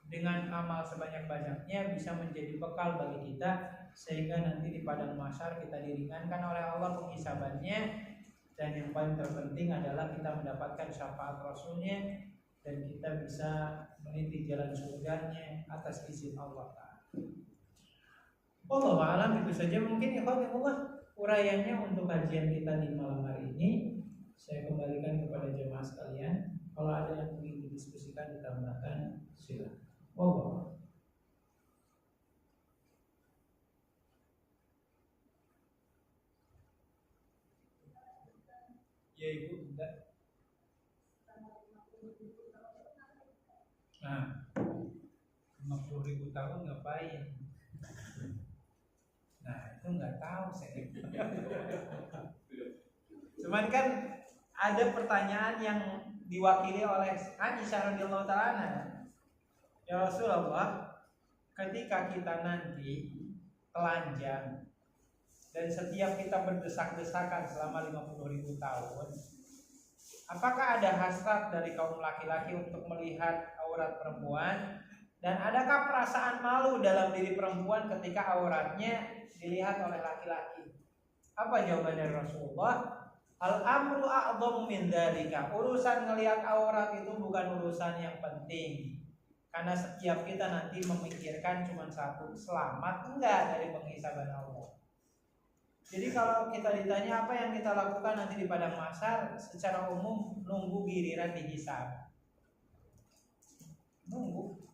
S1: dengan amal sebanyak-banyaknya bisa menjadi bekal bagi kita, sehingga nanti di padang mahsyar kita diringankan oleh Allah penghisabannya, dan yang paling terpenting adalah kita mendapatkan syafaat Rasulnya dan kita bisa meniti jalan surganya atas izin Allah Ta'ala. Wallahu a'lam. Itu saja mungkin ikhwanullah uraiannya untuk kajian kita di malam hari ini. Saya kembalikan kepada jemaah sekalian. Kalau ada yang ingin didiskusikan, ditambahkan, silakan. Wallahu. Ya ibu, enggak. Nah, 50.000 tahun ngapain? Nah, itu nggak tahu saya. Cuman kan ada pertanyaan yang diwakili oleh Aisyah radhiyallahu taala. Ya Rasulullah, ketika kita nanti telanjang dan setiap kita berdesak-desakan selama 50.000 tahun, apakah ada hasrat dari kaum laki-laki untuk melihat aurat perempuan? Dan adakah perasaan malu dalam diri perempuan ketika auratnya dilihat oleh laki-laki? Apa jawaban dari Rasulullah? Al-amru a'dhamu min dzalika. Urusan ngelihat aurat itu bukan urusan yang penting. Karena setiap kita nanti memikirkan cuma satu, selamat enggak dari penghisaban Allah. Jadi kalau kita ditanya apa yang kita lakukan nanti di padang mahsyar, secara umum nunggu giliran dihisab. Nunggu.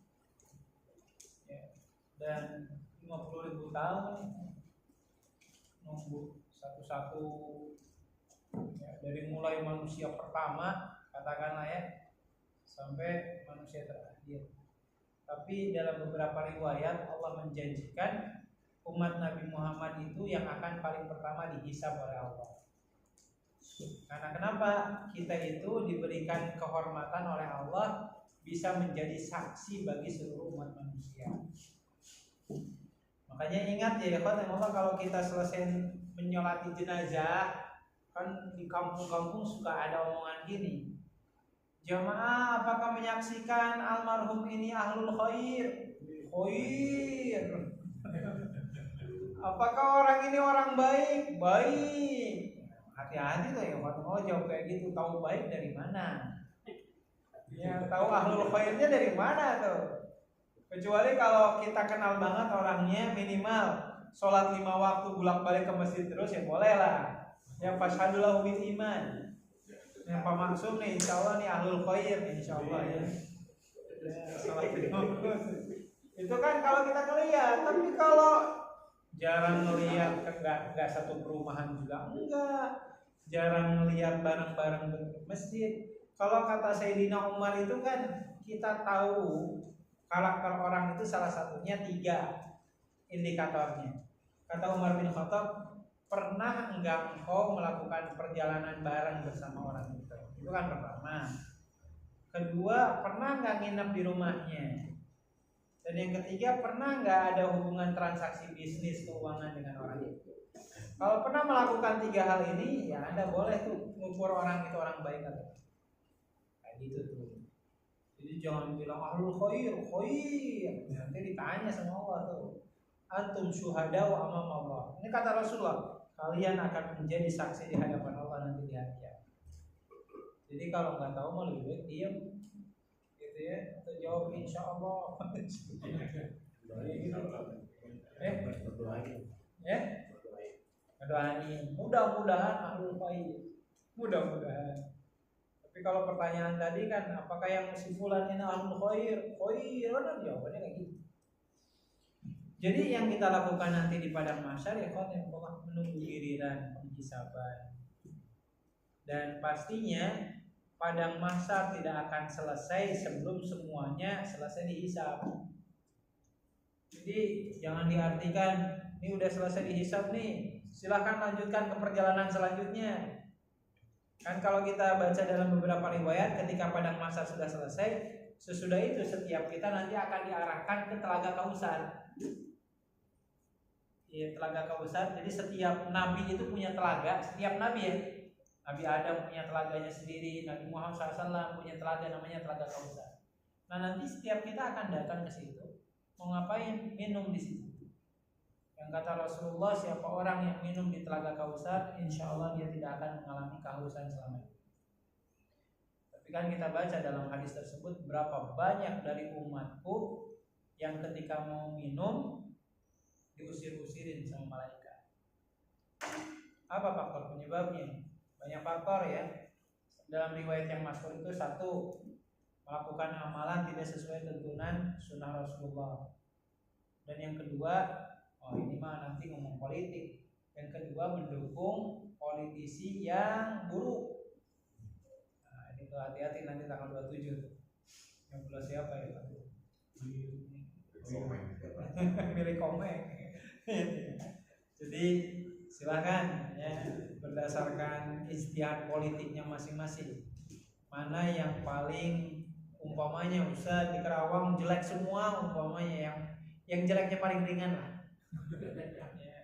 S1: Ya. Dan 50.000 tahun nunggu satu-satu, ya, dari mulai manusia pertama katakanlah ya sampai manusia terakhir. Tapi dalam beberapa riwayat Allah menjanjikan umat Nabi Muhammad itu yang akan paling pertama dihisab oleh Allah. Karena kenapa? Kita itu diberikan kehormatan oleh Allah bisa menjadi saksi bagi seluruh umat manusia. Makanya ingat ya ikhwan, kalau kita selesai menyolati jenazah, kan di kampung-kampung suka ada omongan gini, jamaah apakah menyaksikan almarhum ini ahlul khair? Khair. Apakah orang ini orang baik? Baik. Hati-hati tuh ya, kalau jawab kayak gitu, tahu baik dari mana? Ya, tahu ahlul khairnya dari mana tuh? Kecuali kalau kita kenal banget orangnya, minimal sholat 5 waktu bolak-balik ke masjid terus ya boleh lah. Yang fashadulahu bil iman. Yang Pak Maksum nih, insya Allah nih ahlul khair, insya Allah ya. Itu kan kalau kita ngeliat, tapi kalau jarang ngeliat, enggak satu perumahan juga enggak, jarang ngeliat barang-barang bentuk masjid. Kalau kata Sayyidina Umar itu kan kita tahu karakter orang itu salah satunya 3 indikatornya. Kata Umar bin Khattab, pernah enggak engkau melakukan perjalanan bareng bersama orang itu? Itu kan pertama. Kedua, pernah enggak nginep di rumahnya? Dan yang ketiga, pernah enggak ada hubungan transaksi bisnis keuangan dengan orang itu? Kalau pernah melakukan 3 hal ini, ya Anda boleh tuh mengukur orang itu orang baik atau kayak gitu tuh. Jadi jangan bilang ahlul khair, nanti ditanya sama Allah tuh. Antum syuhada wa amam Allah. Ini kata Rasulullah, kalian akan menjadi saksi di hadapan Allah nanti di hari kiamat. Jadi kalau nggak tahu mau lebih baik diam, gitu ya, atau jawab insya Allah. Doain. Mudah-mudahan ahlul khair. Mudah-mudahan. Tapi kalau pertanyaan tadi kan, apakah yang si fulan ini ahlul khair? Khair, kan jawabannya kayak gitu. Jadi yang kita lakukan nanti di padang mahsyar ya kan yang menunggu giliran penghisaban. Dan pastinya padang mahsyar tidak akan selesai sebelum semuanya selesai dihisab. Jadi jangan diartikan ini udah selesai dihisab nih, silakan lanjutkan ke perjalanan selanjutnya. Kan kalau kita baca dalam beberapa riwayat, ketika padang mahsyar sudah selesai, sesudah itu setiap kita nanti akan diarahkan ke Telaga Kausar. Ya, Telaga Kausar. Jadi setiap nabi itu punya telaga, setiap nabi ya. Nabi Adam punya telaganya sendiri, Nabi Muhammad SAW punya telaga namanya Telaga Kausar. Nah nanti setiap kita akan datang ke situ, mau ngapain? Minum di situ. Yang kata Rasulullah, siapa orang yang minum di Telaga Kausar, insya Allah dia tidak akan mengalami kehausan selama itu. Tapi kan kita baca dalam hadis tersebut, berapa banyak dari umatku yang ketika mau minum diusir-usirin sama malaikat. Apa faktor penyebabnya? Banyak faktor ya. Dalam riwayat yang masyhur itu, 1, melakukan amalan tidak sesuai tuntunan sunnah Rasulullah. Dan yang kedua, ini mah nanti ngomong politik. Yang kedua, mendukung politisi yang buruk. Nah, ini tuh hati-hati nanti tanggal 27 tuh. Yang belas siapa ya Pak? Milik Komeng. Jadi silakan ya, berdasarkan ijtihad politiknya masing-masing. mana yang paling umpamanya Ustaz di Karawang jelek semua, umpamanya yang jeleknya paling ringan lah.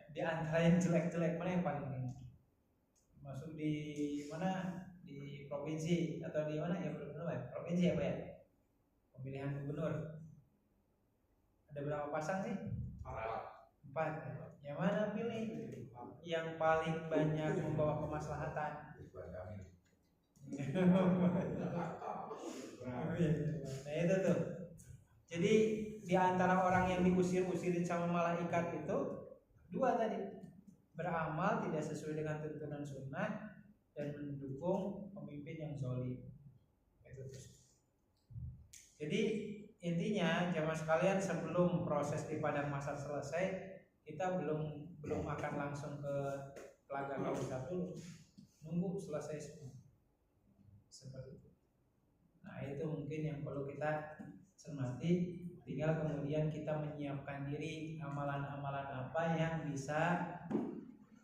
S1: Di antara yang jelek-jelek mana yang paling ringan? Masuk di mana? Di provinsi atau di mana ya? Provinsi apa ya? Pemilihan gubernur. Ada berapa pasang sih? 4. Yang mana pilih? Yang paling banyak membawa kemaslahatan. Nah itu tuh. Jadi di antara orang yang diusir-usirin sama malaikat itu 2 tadi, beramal tidak sesuai dengan tuntunan sunnah dan mendukung pemimpin yang zalim. Itu tuh. Jadi intinya jamaah sekalian, sebelum proses di padang mahsyar selesai, kita belum akan langsung ke telaga Kausar dulu, nunggu selesai semua. Seperti itu. Nah itu mungkin yang perlu kita cermati. Tinggal kemudian kita menyiapkan diri amalan-amalan apa yang bisa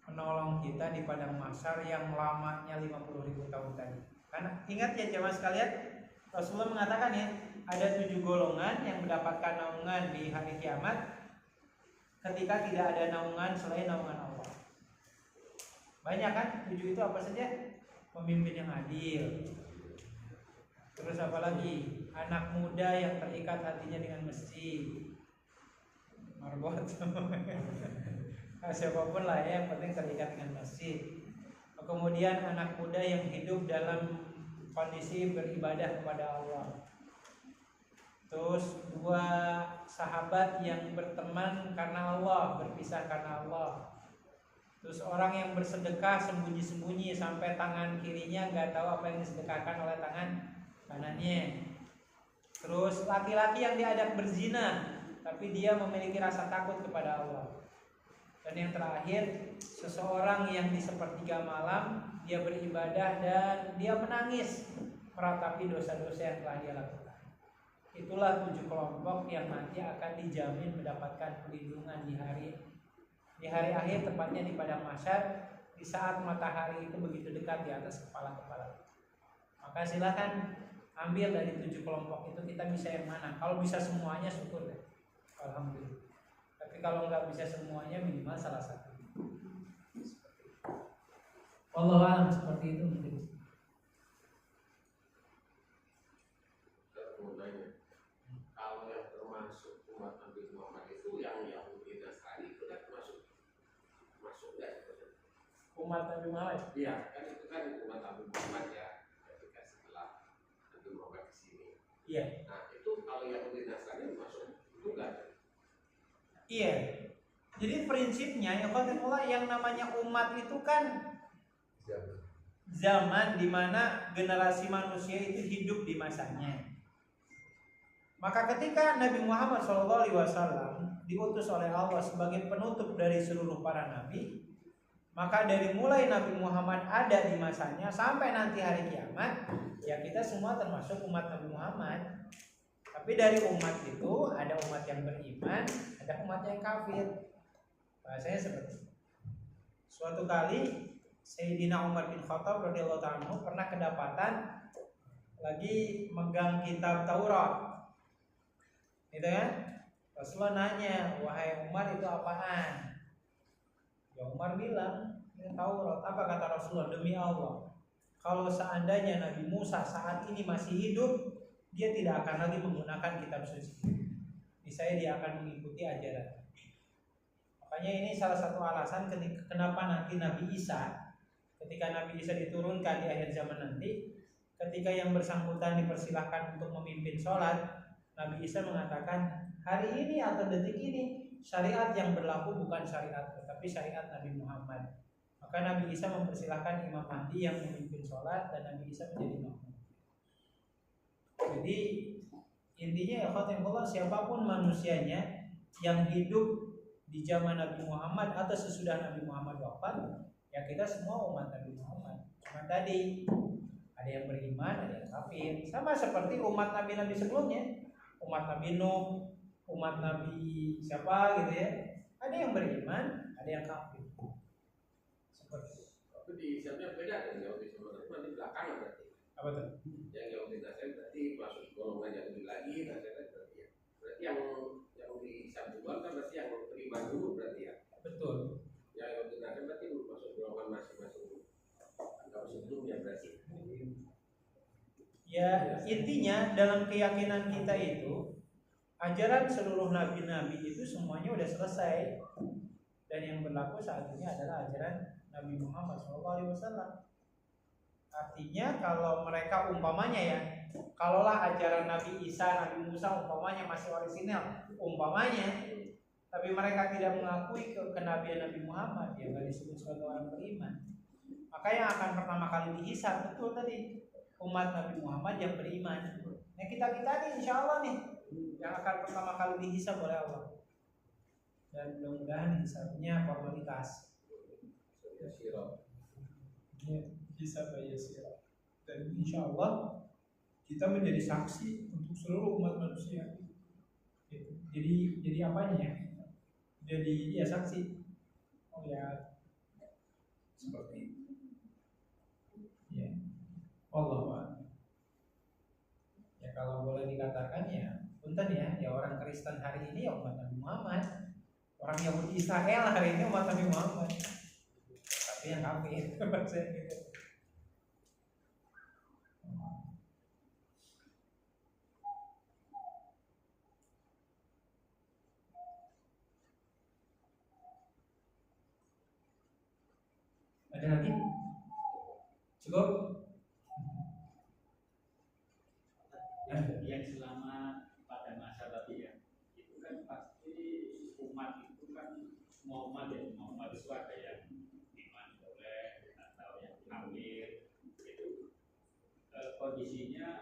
S1: menolong kita di padang mahsyar yang lamanya 50.000 tahun tadi. Karena ingat ya jemaah sekalian, Rasulullah mengatakan ya, ada 7 golongan yang mendapatkan naungan di hari kiamat ketika tidak ada naungan selain naungan Allah. Banyak kan? 7 itu apa saja? Pemimpin yang adil. Terus apa lagi? Anak muda yang terikat hatinya dengan masjid. Marbot. Siapapun lah ya, yang penting terikat dengan masjid. Kemudian anak muda yang hidup dalam kondisi beribadah kepada Allah. Terus 2 sahabat yang berteman karena Allah, berpisah karena Allah. Terus orang yang bersedekah sembunyi-sembunyi sampai tangan kirinya nggak tahu apa yang disedekahkan oleh tangan kanannya. Terus laki-laki yang diajak berzina tapi dia memiliki rasa takut kepada Allah. Dan yang terakhir, seseorang yang di sepertiga malam dia beribadah dan dia menangis meratapi dosa-dosa yang telah dia lakukan. Itulah 7 kelompok yang nanti akan dijamin mendapatkan perlindungan di hari akhir, tepatnya di padang mahsyar, di saat matahari itu begitu dekat di atas kepala-kepala. Maka silakan ambil dari 7 kelompok itu, kita bisa yang mana. Kalau bisa semuanya syukur deh, alhamdulillah. Tapi kalau nggak bisa semuanya, minimal salah satu. Wallahu a'lam, seperti itu mungkin.
S2: Kalau yang termasuk umat Nabi Muhammad itu yang Yahudi Nasrani itu kan masuk nggak?
S1: Umat Nabi Muhammad?
S2: Iya, kan itu kan umat Nabi Muhammad ya, ketika setelah Nabi Muhammad di sini.
S1: Iya.
S2: Nah itu kalau Yahudi Nasrani masuk itu nggak?
S1: Iya. Jadi prinsipnya yang namanya umat itu kan zaman dimana generasi manusia itu hidup di masanya. Maka ketika Nabi Muhammad SAW diutus oleh Allah sebagai penutup dari seluruh para nabi, maka dari mulai Nabi Muhammad ada di masanya sampai nanti hari kiamat, ya kita semua termasuk umat Nabi Muhammad. Tapi dari umat itu ada umat yang beriman, ada umat yang kafir. Bahasanya seperti itu. Suatu kali Sayyidina Umar bin Khattab radhiyallahu anhu pernah kedapatan lagi megang kitab Taurat. Gitu kan? Rasulullah nanya, "Wahai Umar, itu apaan?" Ya Umar bilang, "Ini Taurat." Apa kata Rasulullah? "Demi Allah, kalau seandainya Nabi Musa saat ini masih hidup, dia tidak akan lagi menggunakan kitab suci. Niscaya dia akan mengikuti ajaran." Makanya ini salah satu alasan kenapa nanti Nabi Isa, ketika Nabi Isa diturunkan di akhir zaman nanti, ketika yang bersangkutan dipersilahkan untuk memimpin sholat, Nabi Isa mengatakan, hari ini atau detik ini syariat yang berlaku bukan syariat, tetapi syariat Nabi Muhammad. Maka Nabi Isa mempersilahkan Imam Mahdi yang memimpin sholat dan Nabi Isa menjadi makmum. Jadi intinya ya khatimullah, siapapun manusianya yang hidup di zaman Nabi Muhammad atau sesudah Nabi Muhammad wafat, ya kita semua umat Nabi Muhammad. Cuma tadi ada yang beriman, ada yang kafir. Sama seperti umat Nabi-Nabi sebelumnya, umat Nabi Nuh, umat Nabi siapa gitu ya. Ada yang beriman, ada yang kafir. Seperti itu.
S2: Tapi di Islamnya beda dengan Yahudi sama Nasrani, di belakang berarti.
S1: Apa tuh?
S2: Yang mau ngajak lebih lagi, berarti ya. Berarti yang disambungkan kan berarti yang beriman dulu berarti ya.
S1: Betul.
S2: Yang gunakan berarti masuk golongan masing-masing atau sebelumnya berarti.
S1: Ya, intinya dalam keyakinan kita itu ajaran seluruh nabi-nabi itu semuanya udah selesai. Dan yang berlaku saat ini adalah ajaran Nabi Muhammad SAW. Artinya kalau mereka umpamanya ya, kalaulah ajaran Nabi Isa, Nabi Musa umpamanya masih orisinal, umpamanya, tapi mereka tidak mengakui kenabian Nabi Muhammad, ya nggak disebut sebagai orang beriman. Maka yang akan pertama kali dihisab, betul tadi, umat Nabi Muhammad yang beriman. Nah kita nih insya Allah nih yang akan pertama kali dihisab oleh Allah. Dan mudah-mudahan hisabnya formalitas. Hisab yasir. Dan insya Allah kita menjadi saksi untuk seluruh umat manusia. Jadi apanya ya? Jadi ya saksi. Oh ya seperti itu. Ya. Allah. Ya kalau boleh dikatakan ya, punten ya orang Kristen hari ini ya umat Nabi Muhammad. Orang Yahudi Israel hari ini umat Nabi Muhammad. Tapi yang kafir maksudnya gitu. Ada lagi? Cukup?
S3: Yang selama pada masa tadi ya, itu kan pasti umat itu kan Muhammad itu ada yang iman boleh atau yang kafir itu kondisinya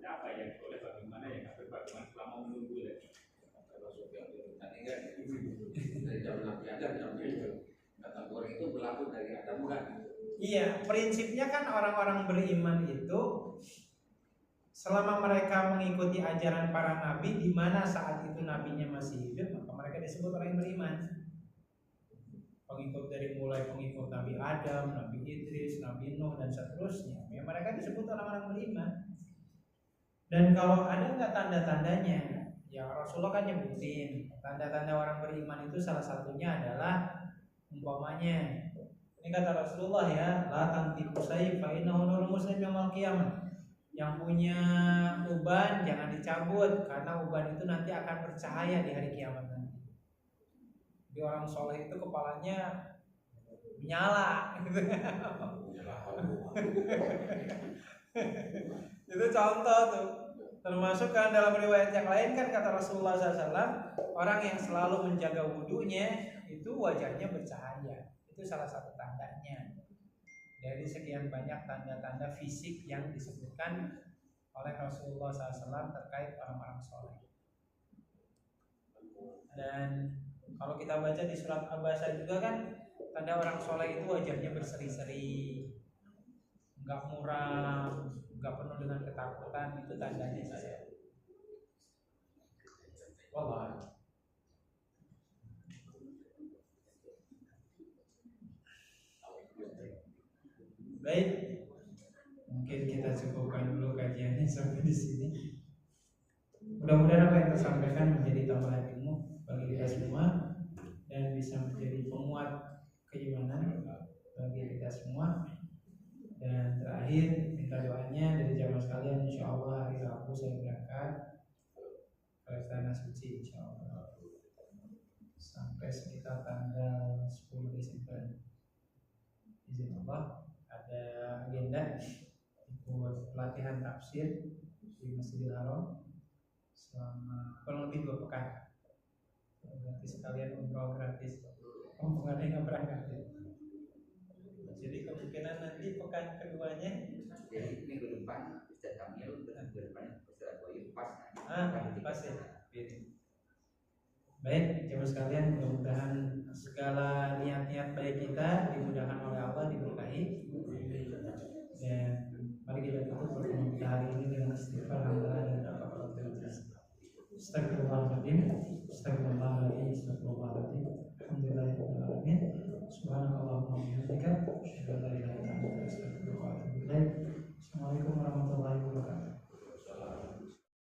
S3: apa yang boleh bagaimana yang kafir bagaimana selama menunggu lagi.
S2: Termasuk yang tadi kan dari zaman Nabi Adam sampai kategori itu berlaku dari Adam bukan?
S1: Iya, prinsipnya kan orang-orang beriman itu selama mereka mengikuti ajaran para nabi, di mana saat itu nabinya masih hidup, maka mereka disebut orang yang beriman. Pengikut dari mulai pengikut Nabi Adam, Nabi Idris, Nabi Nuh dan seterusnya, ya mereka disebut orang-orang beriman. Dan kalau ada nggak tanda-tandanya, ya Rasulullah kan nyebutin tanda-tanda orang beriman itu salah satunya adalah umpamanya, ini kata Rasulullah ya, la tantiqu sayf fa innahu nurul muslim yaumil qiyamah. Yang punya uban jangan dicabut karena uban itu nanti akan bercahaya di hari kiamat nanti. Jadi orang soleh itu kepalanya menyala. Itu contoh tuh. Termasuk kan dalam riwayat yang lain kan kata Rasulullah SAW, orang yang selalu menjaga wudunya itu wajahnya bercahaya. Itu salah satu tandanya. Dari sekian banyak tanda-tanda fisik yang disebutkan oleh Rasulullah SAW terkait orang-orang soleh. Dan kalau kita baca di surat Abasa juga kan, tanda orang soleh itu wajahnya berseri-seri, nggak muram, nggak penuh dengan ketakutan, itu tandanya saja. Wallah. Baik, mungkin kita cukupkan dulu kajiannya sampai di sini. Mudah-mudahan apa yang tersampaikan menjadi tambahan ilmu bagi kita semua dan bisa menjadi penguat keimanan bagi kita semua. Dan terakhir minta doanya dari jamaah sekalian, insya Allah hari Rabu saya berangkat ke Tanah Suci insya Allah sampai sekitar tanggal 10 Desember. Izin Allah ada agenda ikut pelatihan tafsir di Masjidil Haram selama kurang lebih 2 pekan. Gratis sekalian umroh gratis. Nggak ada yang berangkat ya. Jadi kemungkinan nanti pekan keduanya.
S4: Jadi minggu depan Ustaz Kamil, minggu depan Ustaz Boyum pas.
S1: Pas ya. Baik, jemaah sekalian, mudah-mudahan segala niat-niat baik kita dimudahkan oleh Allah, diberkahi. Dan mari kita tutup pertemuan kita hari ini dengan istighfar, hamdalah dan doa kepada Astagfirullahaladzim, astagfirullahaladzim, astagfirullahaladzim. Alhamdulillahirabbil alamin. Subhanakallahumma wa bihamdika, asyhadu an la ilaha illa anta, astaghfiruka wa atubu ilaik. Assalamualaikum warahmatullahi wabarakatuh.